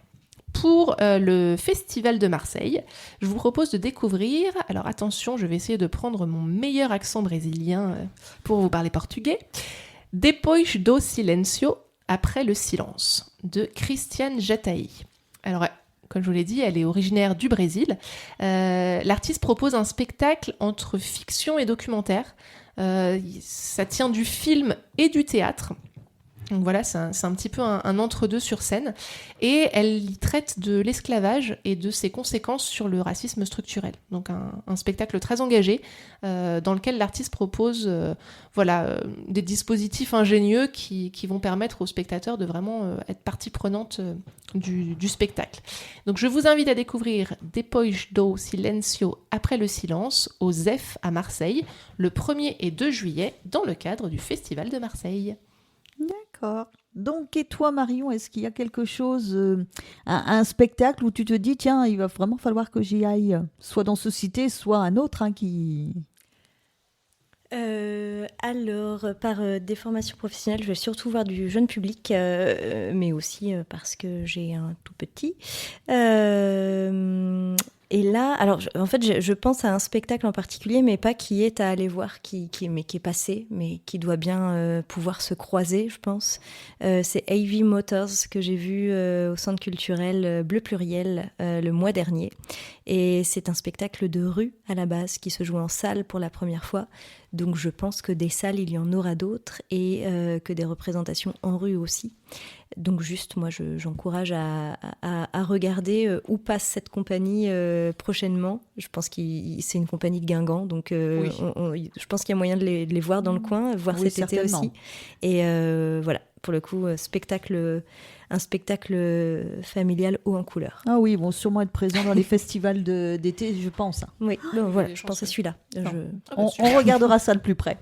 Pour le Festival de Marseille, je vous propose de découvrir, alors attention, je vais essayer de prendre mon meilleur accent brésilien pour vous parler portugais, Depois do Silêncio, après le silence, de Christiane Jataí. Alors, comme je vous l'ai dit, elle est originaire du Brésil. L'artiste propose un spectacle entre fiction et documentaire. Ça tient du film et du théâtre. Donc voilà, c'est un petit peu un entre-deux sur scène. Et elle y traite de l'esclavage et de ses conséquences sur le racisme structurel. Donc un spectacle très engagé dans lequel l'artiste propose des dispositifs ingénieux qui vont permettre aux spectateurs de vraiment être partie prenante du spectacle. Donc je vous invite à découvrir Depois do Silêncio, après le silence, au ZEF à Marseille, le 1er et 2 juillet, dans le cadre du Festival de Marseille. D'accord. Donc, et toi, Marion, est-ce qu'il y a quelque chose, un spectacle où tu te dis, tiens, il va vraiment falloir que j'y aille, soit dans ce cité, soit un autre qui... Alors, par des formations professionnelles, je vais surtout voir du jeune public, mais aussi parce que j'ai un tout petit. Et là, alors en fait, je pense à un spectacle en particulier, mais pas qui est à aller voir, qui est passé, mais qui doit bien pouvoir se croiser, je pense. C'est AV Motors que j'ai vu au Centre culturel Bleu Pluriel le mois dernier. Et c'est un spectacle de rue à la base qui se joue en salle pour la première fois. Donc je pense que des salles, il y en aura d'autres et que des représentations en rue aussi. Donc juste, moi, j'encourage à regarder où passe cette compagnie prochainement. Je pense que c'est une compagnie de Guingamp, donc oui. Je pense qu'il y a moyen de les voir dans le coin, voir cet été aussi. Et voilà, pour le coup, un spectacle familial haut en couleur. Ah oui, ils vont sûrement être présents dans les festivals d'été, je pense. Oui, donc voilà, je pense à celui-là. On regardera ça de plus près.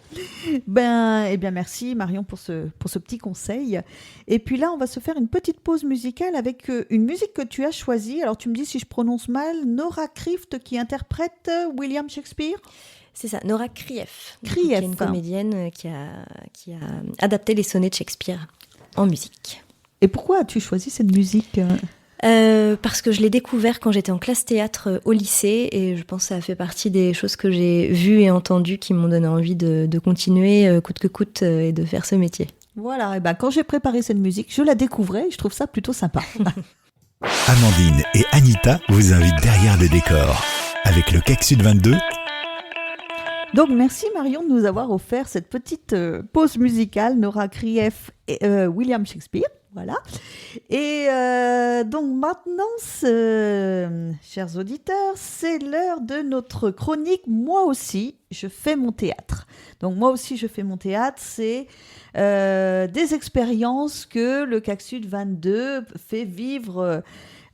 Eh bien, merci Marion pour ce petit conseil. Et puis là, on va se faire une petite pause musicale avec une musique que tu as choisie. Alors, tu me dis si je prononce mal, Nora Croft qui interprète William Shakespeare. C'est ça, Nora Krief, qui est une comédienne qui a adapté les sonnets de Shakespeare en musique. Et pourquoi as-tu choisi cette musique ? Parce que je l'ai découvert quand j'étais en classe théâtre au lycée et je pense que ça a fait partie des choses que j'ai vues et entendues qui m'ont donné envie de continuer coûte que coûte et de faire ce métier. Voilà, et quand j'ai préparé cette musique, je la découvrais et je trouve ça plutôt sympa. Amandine et Anita vous invitent derrière le décor avec le CAC Sud 22. Donc merci Marion de nous avoir offert cette petite pause musicale, Nora Krief et William Shakespeare. Voilà. Et donc maintenant, chers auditeurs, c'est l'heure de notre chronique « Moi aussi, je fais mon théâtre ». Donc moi aussi, je fais mon théâtre, c'est des expériences que le CAC Sud 22 fait vivre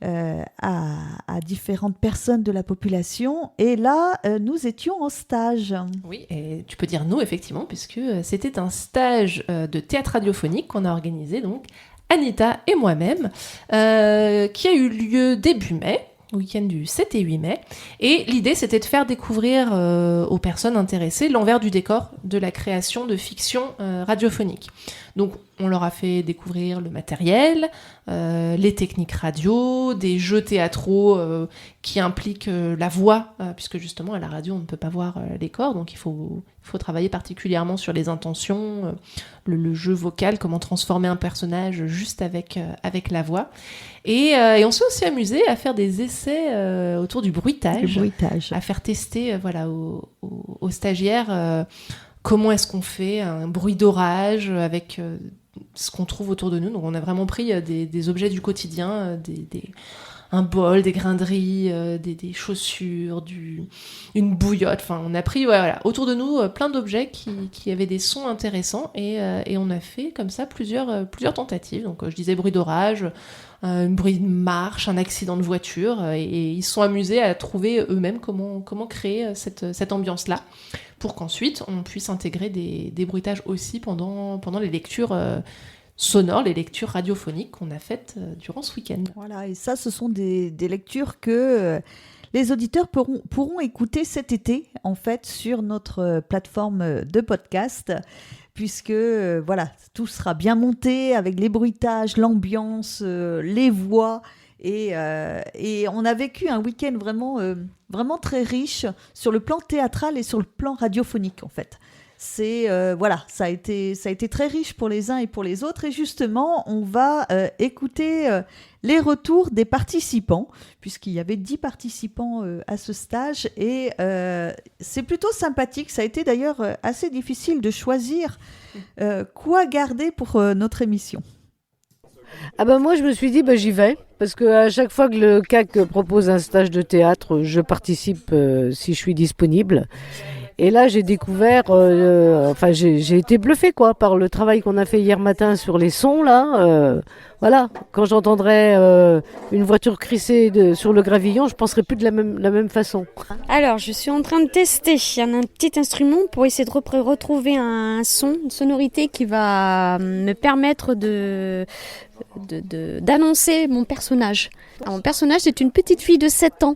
à différentes personnes de la population. Et là, nous étions en stage. Oui, et tu peux dire nous, effectivement, puisque c'était un stage de théâtre radiophonique qu'on a organisé, donc, Anita et moi-même, qui a eu lieu début mai, week-end du 7 et 8 mai. Et l'idée, c'était de faire découvrir aux personnes intéressées l'envers du décor de la création de fiction radiophonique. Donc on leur a fait découvrir le matériel, les techniques radio, des jeux théâtraux qui impliquent la voix, puisque justement à la radio on ne peut pas voir les corps, donc il faut travailler particulièrement sur les intentions, le jeu vocal, comment transformer un personnage juste avec la voix. Et on s'est aussi amusé à faire des essais autour du bruitage, à faire tester aux stagiaires comment est-ce qu'on fait un bruit d'orage avec ce qu'on trouve autour de nous. Donc on a vraiment pris des objets du quotidien, un bol, des grains de riz, des chaussures, une bouillotte. Enfin, on a pris autour de nous plein d'objets qui avaient des sons intéressants et on a fait comme ça plusieurs tentatives. Donc je disais bruit d'orage, un bruit de marche, un accident de voiture, et ils se sont amusés à trouver eux-mêmes comment créer cette ambiance-là, pour qu'ensuite on puisse intégrer des bruitages aussi pendant les lectures sonores, les lectures radiophoniques qu'on a faites durant ce week-end. Voilà, et ça, ce sont des lectures que les auditeurs pourront écouter cet été, en fait, sur notre plateforme de podcast, puisque tout sera bien monté avec les bruitages, l'ambiance, les voix. Et on a vécu un week-end vraiment très riche sur le plan théâtral et sur le plan radiophonique, en fait. Ça a été très riche pour les uns et pour les autres. Et justement, on va écouter les retours des participants, puisqu'il y avait 10 participants à ce stage. Et c'est plutôt sympathique. Ça a été d'ailleurs assez difficile de choisir quoi garder pour notre émission. Ah ben moi je me suis dit j'y vais, parce qu'à chaque fois que le CAC propose un stage de théâtre, je participe si je suis disponible. Et là j'ai découvert, j'ai été bluffée par le travail qu'on a fait hier matin sur les sons là. Quand j'entendrai une voiture crissée sur le gravillon, je penserai plus de la même façon. Alors je suis en train de tester un petit instrument pour essayer de retrouver un son, une sonorité qui va me permettre d'annoncer mon personnage. Alors, mon personnage c'est une petite fille de 7 ans.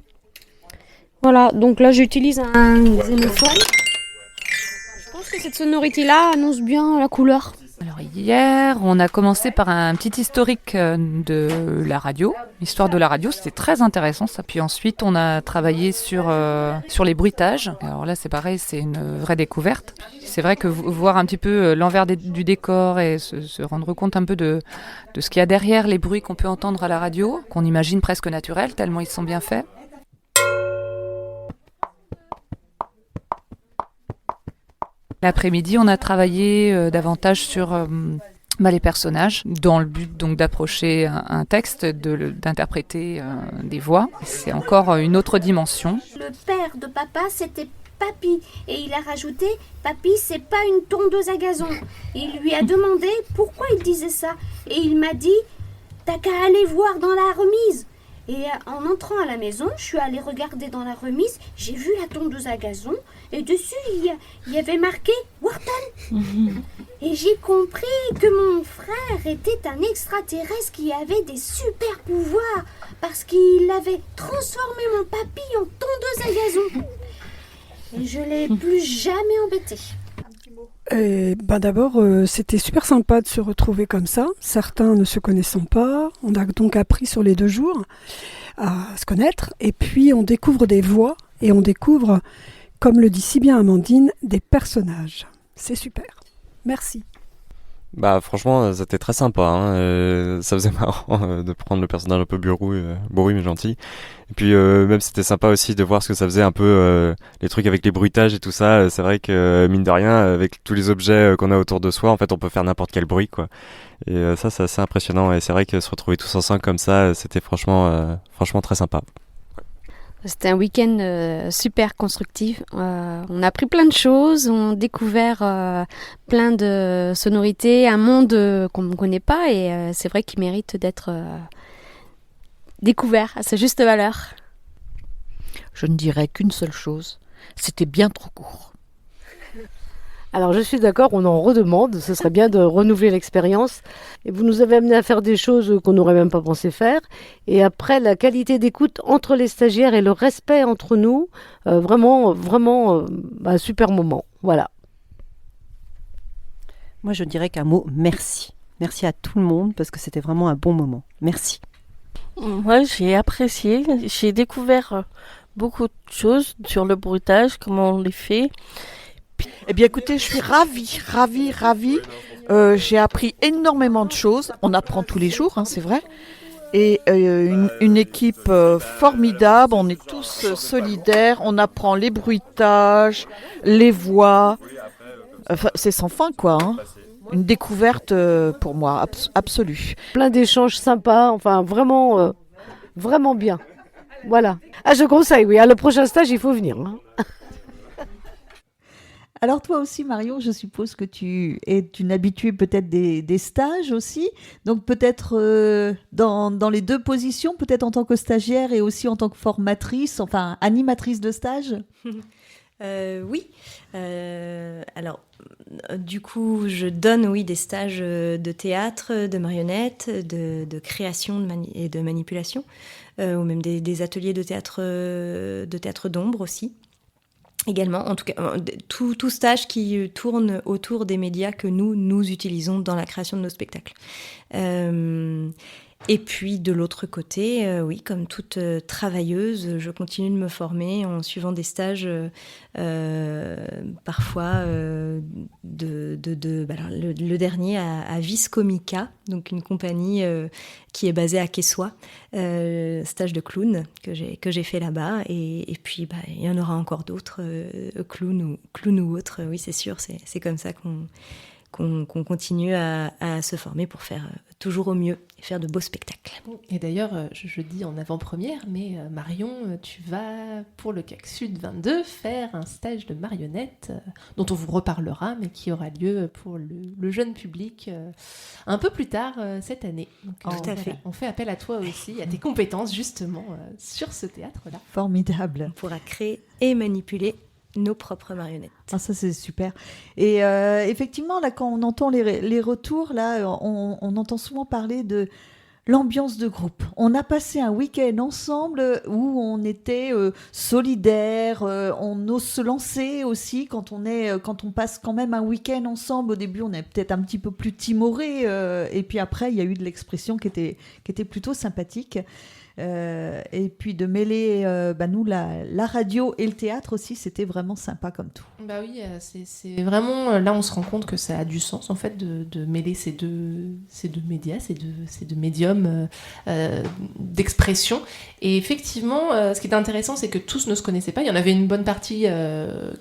Voilà, donc là j'utilise un xylophone. Je pense que cette sonorité-là annonce bien la couleur. Alors hier, on a commencé par un petit historique de la radio, l'histoire de la radio, c'était très intéressant ça. Puis ensuite, on a travaillé sur les bruitages. Alors là, c'est pareil, c'est une vraie découverte. C'est vrai que voir un petit peu l'envers du décor et se rendre compte un peu de ce qu'il y a derrière les bruits qu'on peut entendre à la radio, qu'on imagine presque naturels, tellement ils sont bien faits. L'après-midi, on a travaillé davantage sur les personnages, dans le but donc d'approcher un texte, d'interpréter des voix. C'est encore une autre dimension. Le père de papa, c'était Papy, et il a rajouté « Papy, c'est pas une tondeuse à gazon ». Il lui a demandé pourquoi il disait ça, et il m'a dit « T'as qu'à aller voir dans la remise ». Et en entrant à la maison, je suis allée regarder dans la remise, j'ai vu la tondeuse à gazon, et dessus, il y avait marqué « Wharton ». Et j'ai compris que mon frère était un extraterrestre qui avait des super pouvoirs, parce qu'il avait transformé mon papy en tondeuse à gazon. Et je l'ai plus jamais embêté. D'abord, c'était super sympa de se retrouver comme ça, certains ne se connaissant pas. On a donc appris sur les 2 jours à se connaître, et puis on découvre des voix, et on découvre, comme le dit si bien Amandine, des personnages. C'est super. Merci. Franchement, c'était très sympa. Ça faisait marrant de prendre le personnage un peu bourru mais gentil. Et puis même c'était sympa aussi de voir ce que ça faisait un peu les trucs avec les bruitages et tout ça. C'est vrai que mine de rien, avec tous les objets qu'on a autour de soi, en fait, on peut faire n'importe quel bruit, quoi. Et ça, c'est assez impressionnant. Et c'est vrai que se retrouver tous ensemble comme ça, c'était franchement très sympa. C'était un week-end super constructif. On a appris plein de choses, on a découvert plein de sonorités, un monde qu'on ne connaît pas, et c'est vrai qu'il mérite d'être découvert à sa juste valeur. Je ne dirais qu'une seule chose, c'était bien trop court. Alors je suis d'accord, on en redemande, ce serait bien de renouveler l'expérience. Et vous nous avez amené à faire des choses qu'on n'aurait même pas pensé faire. Et après, la qualité d'écoute entre les stagiaires et le respect entre nous, vraiment un super moment. Voilà. Moi, je dirais qu'un mot, merci. Merci à tout le monde parce que c'était vraiment un bon moment. Merci. Moi, j'ai apprécié. J'ai découvert beaucoup de choses sur le bruitage, comment on les fait. Eh bien, écoutez, je suis ravie. J'ai appris énormément de choses. On apprend tous les jours, c'est vrai. Et une équipe formidable. On est tous solidaires. On apprend les bruitages, les voix. Enfin, c'est sans fin, quoi. Une découverte pour moi, absolue. Plein d'échanges sympas. Enfin, vraiment bien. Voilà. Ah, je conseille, oui. À le prochain stage, il faut venir. Alors toi aussi, Marion, je suppose que tu es une habituée peut-être des stages aussi. Donc peut-être dans les deux positions, peut-être en tant que stagiaire et aussi en tant que formatrice, enfin animatrice de stage. Oui. Alors, du coup, je donne des stages de théâtre, de marionnettes, de création et de manipulation, ou même des ateliers de théâtre d'ombre aussi. Également, en tout cas, tout stage qui tourne autour des médias que nous utilisons dans la création de nos spectacles. Et puis, de l'autre côté, oui, comme toute travailleuse, je continue de me former en suivant des stages, parfois, le dernier à Vis Comica, donc une compagnie qui est basée à Quessoy, stage de clown que j'ai fait là-bas. Et puis, il y en aura encore d'autres, clown ou autres. Oui, c'est sûr, c'est comme ça qu'on continue à se former pour faire toujours au mieux et faire de beaux spectacles. Et d'ailleurs, je dis en avant-première, mais Marion, tu vas pour le CAC Sud 22 faire un stage de marionnette dont on vous reparlera, mais qui aura lieu pour le jeune public un peu plus tard cette année. Donc, tout à fait. On fait appel à toi aussi, à tes compétences justement sur ce théâtre-là. Formidable. On pourra créer et manipuler nos propres marionnettes. Ah, ça c'est super. Et effectivement, là, quand on entend les retours, là, on entend souvent parler de l'ambiance de groupe. On a passé un week-end ensemble où on était solidaires, on ose se lancer aussi quand on passe quand même un week-end ensemble. Au début, on est peut-être un petit peu plus timoré, et puis après, il y a eu de l'expression qui était plutôt sympathique. Et puis de mêler nous la radio et le théâtre aussi, c'était vraiment sympa comme tout. Bah oui, c'est vraiment là on se rend compte que ça a du sens en fait de mêler ces deux médias, ces deux médiums d'expression. Et effectivement, ce qui est intéressant, c'est que tous ne se connaissaient pas. Il y en avait une bonne partie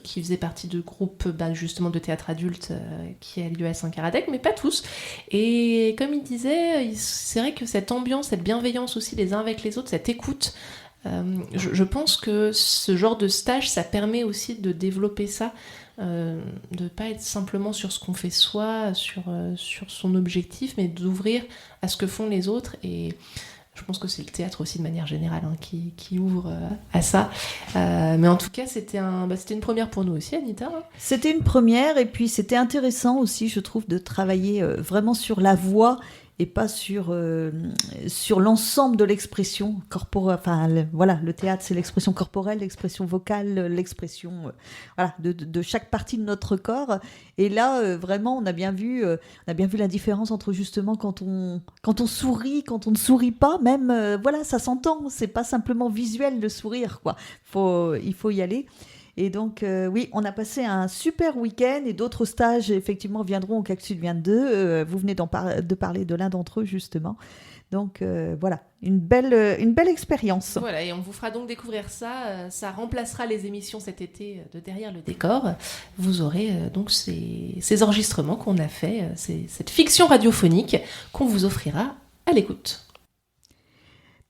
qui faisait partie de groupes justement de théâtre adulte qui a lieu à Saint-Caradec, mais pas tous. Et comme il disait, c'est vrai que cette ambiance, cette bienveillance aussi les uns avec les autres, cette écoute, je pense que ce genre de stage, ça permet aussi de développer ça, de pas être simplement sur ce qu'on fait soi, sur son objectif, mais d'ouvrir à ce que font les autres. Et je pense que c'est le théâtre aussi de manière générale qui ouvre à ça. Mais en tout cas, c'était une première pour nous aussi, Anita. C'était une première, et puis c'était intéressant aussi, je trouve, de travailler vraiment sur la voix et pas sur l'ensemble de l'expression corporelle. Enfin, le théâtre, c'est l'expression corporelle, l'expression vocale, l'expression de chaque partie de notre corps. Et là, vraiment, on a bien vu la différence entre justement quand on sourit, quand on ne sourit pas, même, ça s'entend. C'est pas simplement visuel le sourire, quoi. Il faut y aller. Et donc, oui, on a passé un super week-end et d'autres stages, effectivement, viendront au CAC Sud 22. Vous venez de parler de l'un d'entre eux, justement. Donc, une belle expérience. Voilà, et on vous fera donc découvrir ça. Ça remplacera les émissions cet été de Derrière le décor. Vous aurez donc ces enregistrements qu'on a fait, cette fiction radiophonique qu'on vous offrira à l'écoute.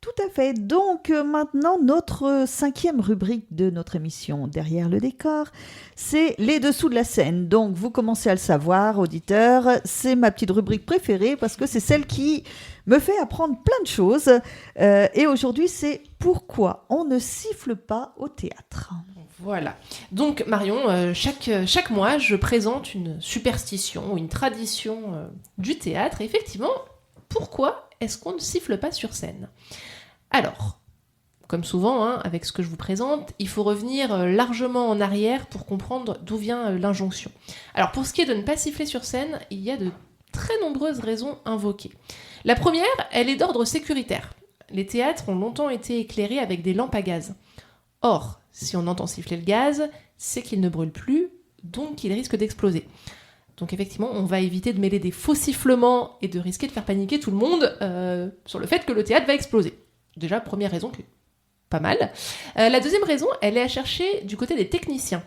Tout à fait. Donc maintenant, notre 5e rubrique de notre émission Derrière le décor, c'est les dessous de la scène. Donc vous commencez à le savoir, auditeurs, c'est ma petite rubrique préférée parce que c'est celle qui me fait apprendre plein de choses. Et aujourd'hui, c'est pourquoi on ne siffle pas au théâtre. Voilà. Donc Marion, chaque mois, je présente une superstition ou une tradition du théâtre. Et effectivement, pourquoi est-ce qu'on ne siffle pas sur scène ? Alors, comme souvent, avec ce que je vous présente, il faut revenir largement en arrière pour comprendre d'où vient l'injonction. Alors pour ce qui est de ne pas siffler sur scène, il y a de très nombreuses raisons invoquées. La première, elle est d'ordre sécuritaire. Les théâtres ont longtemps été éclairés avec des lampes à gaz. Or, si on entend siffler le gaz, c'est qu'il ne brûle plus, donc il risque d'exploser. Donc effectivement, on va éviter de mêler des faux sifflements et de risquer de faire paniquer tout le monde sur le fait que le théâtre va exploser. Déjà, première raison qui est pas mal. La deuxième raison, elle est à chercher du côté des techniciens.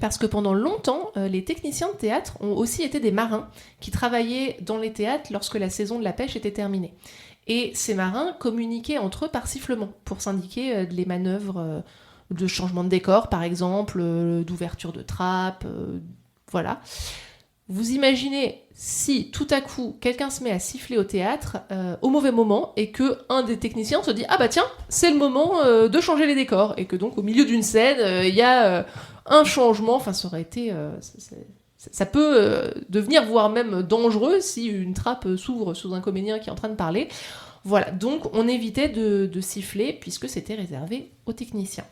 Parce que pendant longtemps, les techniciens de théâtre ont aussi été des marins qui travaillaient dans les théâtres lorsque la saison de la pêche était terminée. Et ces marins communiquaient entre eux par sifflement pour s'indiquer les manœuvres de changement de décor, par exemple, d'ouverture de trappe, voilà. Vous imaginez si tout à coup quelqu'un se met à siffler au théâtre au mauvais moment et que un des techniciens se dit « Ah bah tiens, c'est le moment de changer les décors » et que donc au milieu d'une scène, il y a un changement, enfin ça aurait été... ça peut devenir voire même dangereux si une trappe s'ouvre sous un comédien qui est en train de parler. Voilà, donc on évitait de siffler puisque c'était réservé aux techniciens.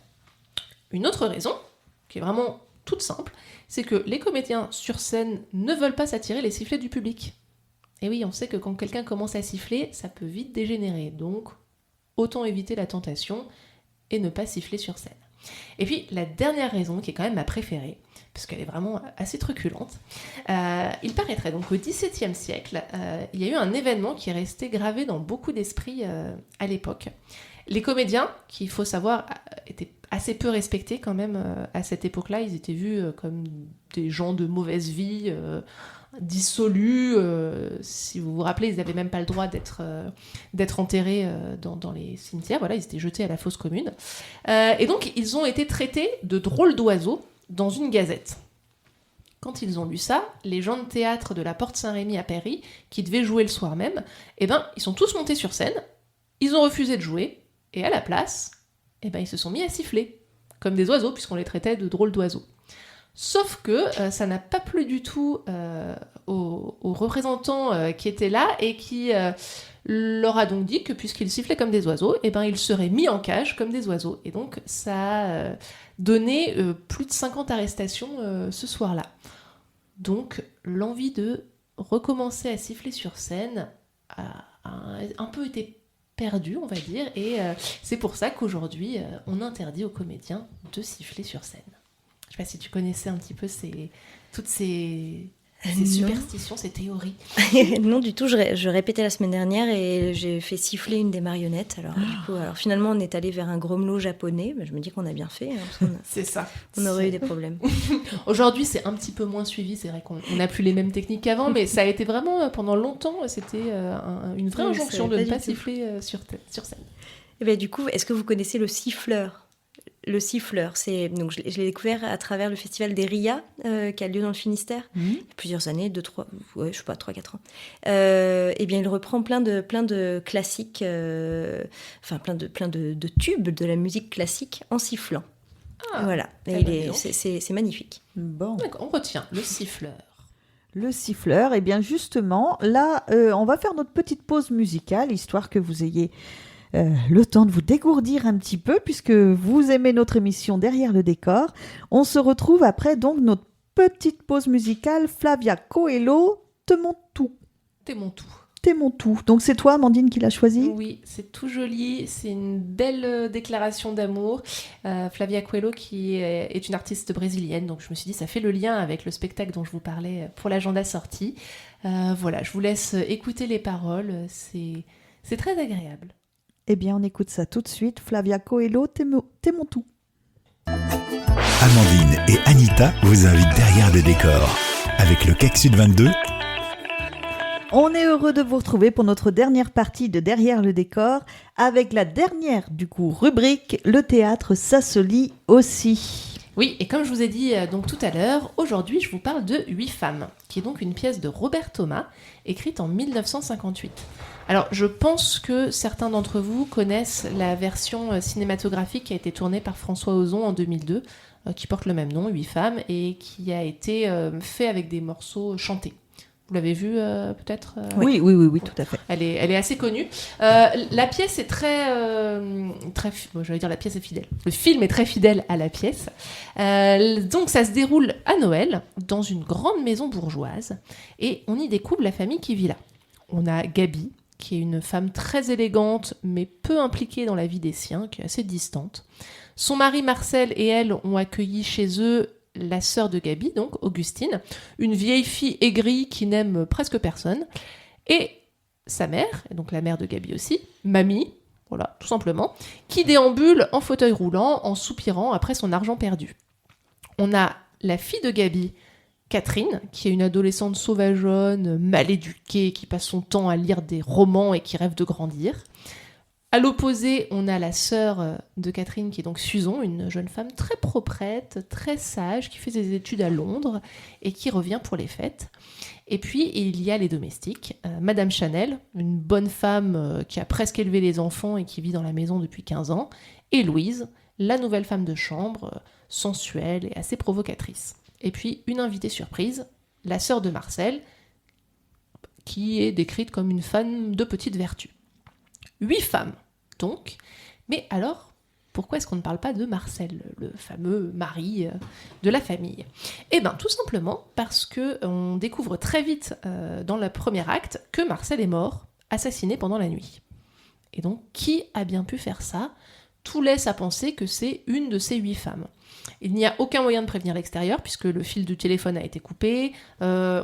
Une autre raison, qui est vraiment toute simple, c'est que les comédiens sur scène ne veulent pas s'attirer les sifflets du public. Et oui, on sait que quand quelqu'un commence à siffler, ça peut vite dégénérer, donc autant éviter la tentation et ne pas siffler sur scène. Et puis la dernière raison, qui est quand même ma préférée, parce qu'elle est vraiment assez truculente, il paraîtrait donc au XVIIe siècle, il y a eu un événement qui est resté gravé dans beaucoup d'esprits à l'époque. Les comédiens, qui, il faut savoir, étaient assez peu respectés quand même à cette époque-là. Ils étaient vus comme des gens de mauvaise vie, dissolus. Si vous vous rappelez, ils n'avaient même pas le droit d'être enterrés dans les cimetières. Voilà, ils étaient jetés à la fosse commune. Et donc, ils ont été traités de drôles d'oiseaux dans une gazette. Quand ils ont lu ça, les gens de théâtre de la Porte Saint-Rémy à Paris, qui devaient jouer le soir même, ils sont tous montés sur scène, ils ont refusé de jouer, et à la place, ils se sont mis à siffler, comme des oiseaux, puisqu'on les traitait de drôles d'oiseaux. Sauf que ça n'a pas plu du tout aux représentants qui étaient là, et qui leur a donc dit que puisqu'ils sifflaient comme des oiseaux, ils seraient mis en cage comme des oiseaux. Et donc ça a donné plus de 50 arrestations ce soir-là. Donc l'envie de recommencer à siffler sur scène a un peu été perdu, on va dire, et c'est pour ça qu'aujourd'hui, on interdit aux comédiens de siffler sur scène. Je ne sais pas si tu connaissais un petit peu toutes ces superstitions, ces théories. Non, du tout. Je répétais la semaine dernière et j'ai fait siffler une des marionnettes. Alors, finalement, on est allé vers un grommelot japonais. Je me dis qu'on a bien fait. C'est ça. On aurait eu des problèmes. Aujourd'hui, c'est un petit peu moins suivi. C'est vrai qu'on n'a plus les mêmes techniques qu'avant, mais ça a été vraiment, pendant longtemps, c'était une vraie injonction de ne pas siffler sur scène. Et bien, du coup, est-ce que vous connaissez le siffleur ? Le siffleur, donc je l'ai découvert à travers le festival des RIA qui a lieu dans le Finistère, il y a plusieurs années, 3-4 ans. Et bien il reprend plein de classiques, plein de tubes de la musique classique en sifflant. Voilà, et c'est magnifique. Bon. D'accord, on retient le siffleur. Le siffleur, et bien justement, là, on va faire notre petite pause musicale, histoire que vous ayez le temps de vous dégourdir un petit peu, puisque vous aimez notre émission Derrière le décor. On se retrouve après donc notre petite pause musicale. Flavia Coelho, T'es mon tout. T'es mon tout. T'es mon tout. Donc c'est toi, Amandine, qui l'as choisi ? Oui, c'est tout joli, c'est une belle déclaration d'amour. Flavia Coelho, qui est une artiste brésilienne, donc je me suis dit, ça fait le lien avec le spectacle dont je vous parlais pour l'agenda sortie. Voilà, je vous laisse écouter les paroles, c'est très agréable. Eh bien, on écoute ça tout de suite. Flavia Coelho, T'es mon tout. Amandine et Anita vous invitent derrière le décor avec le CAC Sud 22. On est heureux de vous retrouver pour notre dernière partie de Derrière le décor avec la dernière, du coup, rubrique « Le théâtre, ça se lit aussi ». Oui, et comme je vous ai dit donc tout à l'heure, aujourd'hui je vous parle de 8 femmes, qui est donc une pièce de Robert Thomas, écrite en 1958. Alors je pense que certains d'entre vous connaissent la version cinématographique qui a été tournée par François Ozon en 2002, qui porte le même nom, 8 femmes, et qui a été fait avec des morceaux chantés. Vous l'avez vue peut-être Oui, tout à fait. Elle est assez connue. La pièce est j'allais dire la pièce est fidèle. Le film est très fidèle à la pièce. Donc ça se déroule à Noël dans une grande maison bourgeoise et on y découvre la famille qui vit là. On a Gaby, qui est une femme très élégante mais peu impliquée dans la vie des siens, qui est assez distante. Son mari Marcel et elle ont accueilli chez eux la sœur de Gaby, donc Augustine, une vieille fille aigrie qui n'aime presque personne, et sa mère, et donc la mère de Gaby aussi, Mamie, voilà, tout simplement, qui déambule en fauteuil roulant en soupirant après son argent perdu. On a la fille de Gaby, Catherine, qui est une adolescente sauvageonne, mal éduquée, qui passe son temps à lire des romans et qui rêve de grandir. À l'opposé, on a la sœur de Catherine, qui est donc Susan, une jeune femme très proprette, très sage, qui fait des études à Londres et qui revient pour les fêtes. Et puis, il y a les domestiques. Madame Chanel, une bonne femme qui a presque élevé les enfants et qui vit dans la maison depuis 15 ans. Et Louise, la nouvelle femme de chambre, sensuelle et assez provocatrice. Et puis, une invitée surprise, la sœur de Marcel, qui est décrite comme une femme de petite vertu. 8 femmes, donc. Mais alors, pourquoi est-ce qu'on ne parle pas de Marcel, le fameux mari de la famille ? Eh bien, tout simplement parce qu'on découvre très vite dans le premier acte que Marcel est mort, assassiné pendant la nuit. Et donc, qui a bien pu faire ça ? Tout laisse à penser que c'est une de ces 8 femmes. Il n'y a aucun moyen de prévenir l'extérieur puisque le fil du téléphone a été coupé.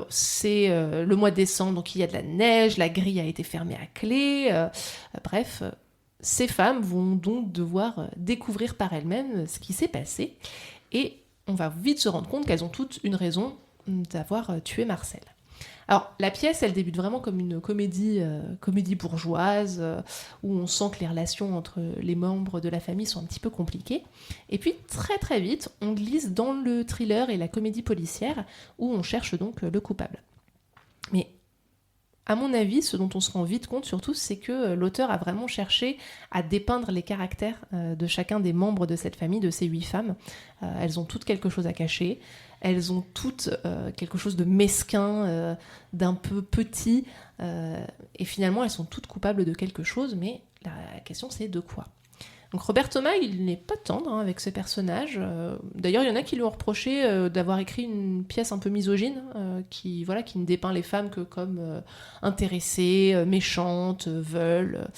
C'est le mois de décembre, donc il y a de la neige, la grille a été fermée à clé. Bref, ces femmes vont donc devoir découvrir par elles-mêmes ce qui s'est passé. Et on va vite se rendre compte qu'elles ont toutes une raison d'avoir tué Marcel. Alors, la pièce, elle débute vraiment comme une comédie bourgeoise, où on sent que les relations entre les membres de la famille sont un petit peu compliquées. Et puis, très très vite, on glisse dans le thriller et la comédie policière, où on cherche donc le coupable. Mais, à mon avis, ce dont on se rend vite compte surtout, c'est que l'auteur a vraiment cherché à dépeindre les caractères de chacun des membres de cette famille, de ces 8 femmes. Elles ont toutes quelque chose à cacher. Elles ont toutes quelque chose de mesquin, d'un peu petit, et finalement elles sont toutes coupables de quelque chose, mais la question c'est de quoi ? Donc Robert Thomas, il n'est pas tendre avec ses personnages. D'ailleurs, il y en a qui lui ont reproché d'avoir écrit une pièce un peu misogyne, qui ne dépeint les femmes que comme intéressées, méchantes, veules.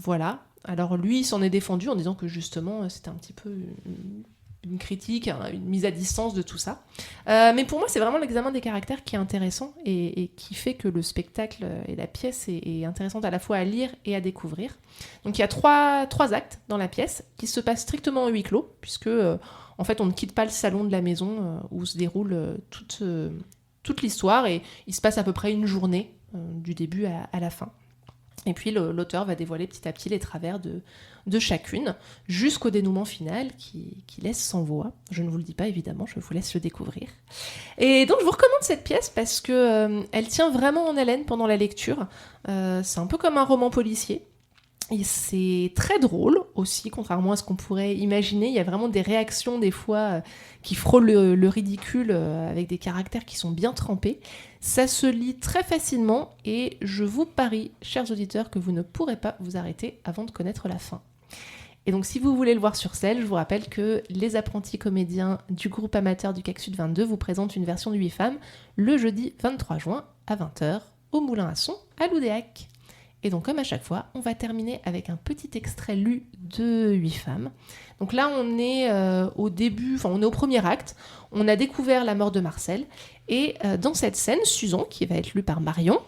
Voilà. Alors lui, il s'en est défendu en disant que justement, c'était un petit peu une critique, une mise à distance de tout ça. Mais pour moi, c'est vraiment l'examen des caractères qui est intéressant et qui fait que le spectacle et la pièce est intéressante à la fois à lire et à découvrir. Donc il y a trois actes dans la pièce qui se passent strictement en huis clos, puisque en fait on ne quitte pas le salon de la maison où se déroule toute l'histoire, et il se passe à peu près une journée du début à la fin. Et puis l'auteur va dévoiler petit à petit les travers de chacune, jusqu'au dénouement final qui laisse sans voix. Je ne vous le dis pas évidemment, je vous laisse le découvrir. Et donc je vous recommande cette pièce parce que elle tient vraiment en haleine pendant la lecture. C'est un peu comme un roman policier. Et c'est très drôle aussi, contrairement à ce qu'on pourrait imaginer. Il y a vraiment des réactions des fois qui frôlent le ridicule, avec des caractères qui sont bien trempés. Ça se lit très facilement et je vous parie, chers auditeurs, que vous ne pourrez pas vous arrêter avant de connaître la fin. Et donc si vous voulez le voir sur scène, je vous rappelle que les apprentis comédiens du groupe amateur du CAC Sud 22 vous présentent une version de 8 femmes le jeudi 23 juin à 20h au Moulin à Son à Loudéac. Et donc, comme à chaque fois, on va terminer avec un petit extrait lu de 8 femmes. Donc là, on est au début, on est au premier acte. On a découvert la mort de Marcel. Et dans cette scène, Susan, qui va être lue par Marion,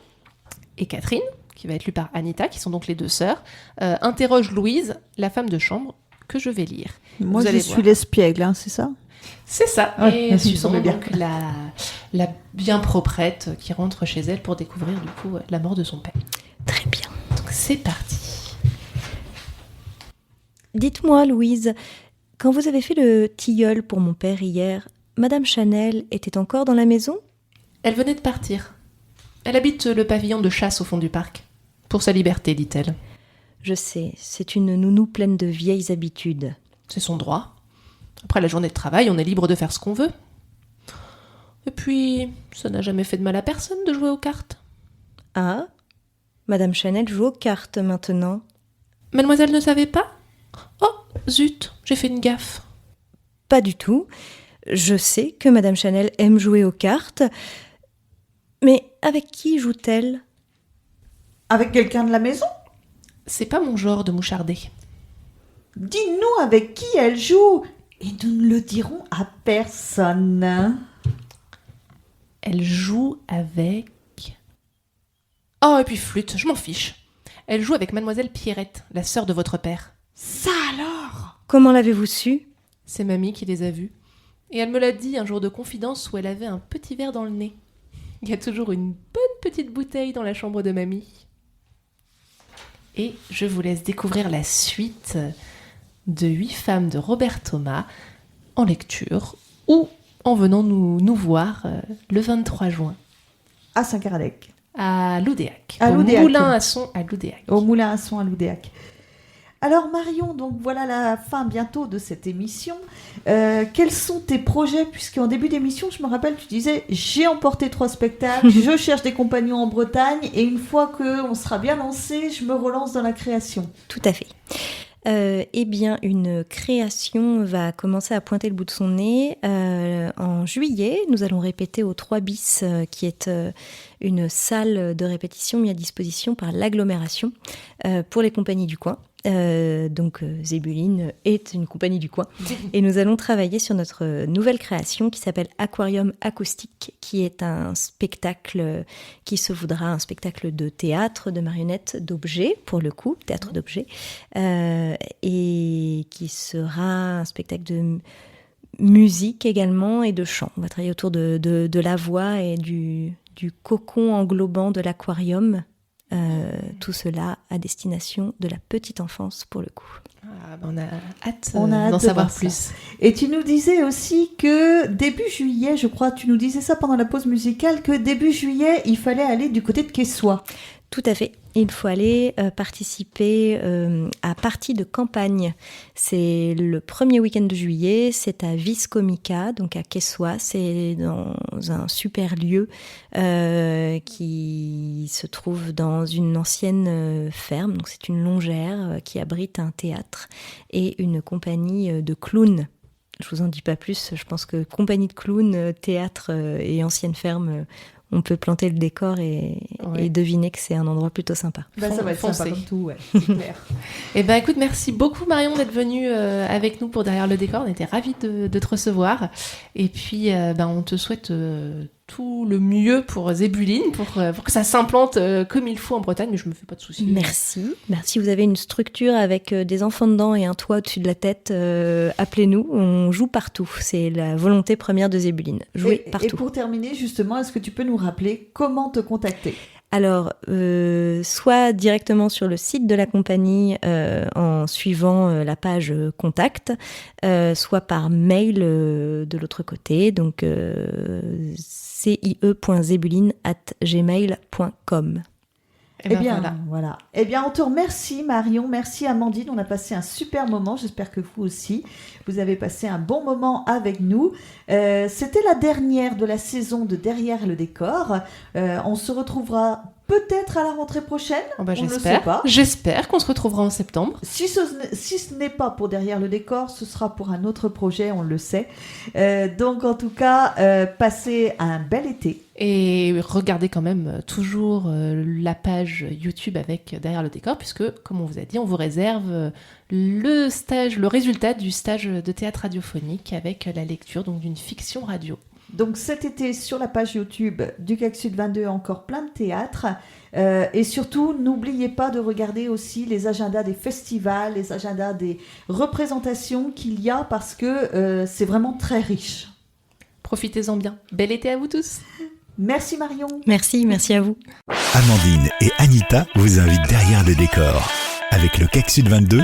et Catherine, qui va être lue par Anita, qui sont donc les 2 sœurs, interroge Louise, la femme de chambre, que je vais lire. Moi, je suis l'espiègle, c'est ça ? C'est ça. Ouais, et Susan, donc la bien proprette, qui rentre chez elle pour découvrir du coup la mort de son père. Très bien. Donc c'est parti. Dites-moi, Louise, quand vous avez fait le tilleul pour mon père hier, Madame Chanel était encore dans la maison ? Elle venait de partir. Elle habite le pavillon de chasse au fond du parc. Pour sa liberté, dit-elle. Je sais, c'est une nounou pleine de vieilles habitudes. C'est son droit. Après la journée de travail, on est libre de faire ce qu'on veut. Et puis, ça n'a jamais fait de mal à personne de jouer aux cartes. Ah, Madame Chanel joue aux cartes maintenant. Mademoiselle ne savait pas ? Oh, zut, j'ai fait une gaffe. Pas du tout. Je sais que Madame Chanel aime jouer aux cartes. Mais avec qui joue-t-elle ? Avec quelqu'un de la maison ? C'est pas mon genre de moucharder. Dis-nous avec qui elle joue et nous ne le dirons à personne. Elle joue avec... Oh, et puis flûte, je m'en fiche. Elle joue avec Mademoiselle Pierrette, la sœur de votre père. Ça alors ? Comment l'avez-vous su ? C'est mamie qui les a vus. Et elle me l'a dit un jour de confidence où elle avait un petit verre dans le nez. Il y a toujours une bonne petite bouteille dans la chambre de mamie. Et je vous laisse découvrir la suite de 8 femmes de Robert Thomas en lecture ou en venant nous voir le 23 juin. À Saint-Caradec. À Loudéac. À au Loudéac. Moulin à Son à Loudéac. Au Moulin à Son à Loudéac. Alors Marion, donc voilà la fin bientôt de cette émission. Quels sont tes projets ? Puisqu'en début d'émission, je me rappelle, tu disais j'ai emporté 3 spectacles, je cherche des compagnons en Bretagne et une fois qu'on sera bien lancé, je me relance dans la création. Tout à fait. Eh bien, une création va commencer à pointer le bout de son nez. En juillet, nous allons répéter au 3 bis, qui est une salle de répétition mise à disposition par l'agglomération pour les compagnies du coin. Donc Zébuline est une compagnie du coin et nous allons travailler sur notre nouvelle création qui s'appelle Aquarium Acoustique, qui est un spectacle qui se voudra un spectacle de théâtre, de marionnettes, d'objets, pour le coup, théâtre d'objets, et qui sera un spectacle de musique également et de chant. On va travailler autour de la voix et du cocon englobant de l'aquarium. Tout cela à destination de la petite enfance pour le coup. On a hâte d'en savoir plus. Et tu nous disais aussi que début juillet, je crois, tu nous disais ça pendant la pause musicale, que début juillet, il fallait aller du côté de Quessoy. Tout à fait. Il faut aller participer à Partie de campagne. C'est le premier week-end de juillet, c'est à Viscomica, donc à Quessoy. C'est dans un super lieu qui se trouve dans une ancienne ferme. Donc c'est une longère qui abrite un théâtre et une compagnie de clowns. Je vous en dis pas plus, je pense que compagnie de clowns, théâtre et ancienne ferme... on peut planter le décor et deviner que c'est un endroit plutôt sympa. Ça va être sympa comme tout, ouais. C'est clair. Et ben écoute, merci beaucoup Marion d'être venue avec nous pour Derrière le décor. On était ravis de te recevoir. Et puis on te souhaite tout le mieux pour Zébuline, pour que ça s'implante comme il faut en Bretagne, mais je me fais pas de soucis. Merci. Vous avez une structure avec des enfants dedans et un toit au-dessus de la tête. Appelez-nous, on joue partout. C'est la volonté première de Zébuline. Jouer partout. Et pour terminer, justement, est-ce que tu peux nous rappeler comment te contacter ? Alors, soit directement sur le site de la compagnie en suivant la page contact, soit par mail de l'autre côté, donc cie.zebuline@gmail.com. Eh bien, voilà. Eh bien, on te remercie, Marion. Merci, Amandine. On a passé un super moment. J'espère que vous aussi, vous avez passé un bon moment avec nous. C'était la dernière de la saison de Derrière le décor. On se retrouvera peut-être à la rentrée prochaine. On ne le sait pas. J'espère qu'on se retrouvera en septembre. Si ce n'est pas pour Derrière le décor, ce sera pour un autre projet, on le sait. Donc, en tout cas, passez un bel été. Et regardez quand même toujours la page YouTube avec Derrière le décor, puisque, comme on vous a dit, on vous réserve le résultat du stage de théâtre radiophonique avec la lecture donc d'une fiction radio. Donc cet été, sur la page YouTube du CAC Sud 22, encore plein de théâtre. Et surtout, n'oubliez pas de regarder aussi les agendas des festivals, les agendas des représentations qu'il y a, parce que c'est vraiment très riche. Profitez-en bien. Bel été à vous tous. Merci Marion. Merci à vous. Amandine et Anita vous invitent derrière le décor avec le CAC Sud 22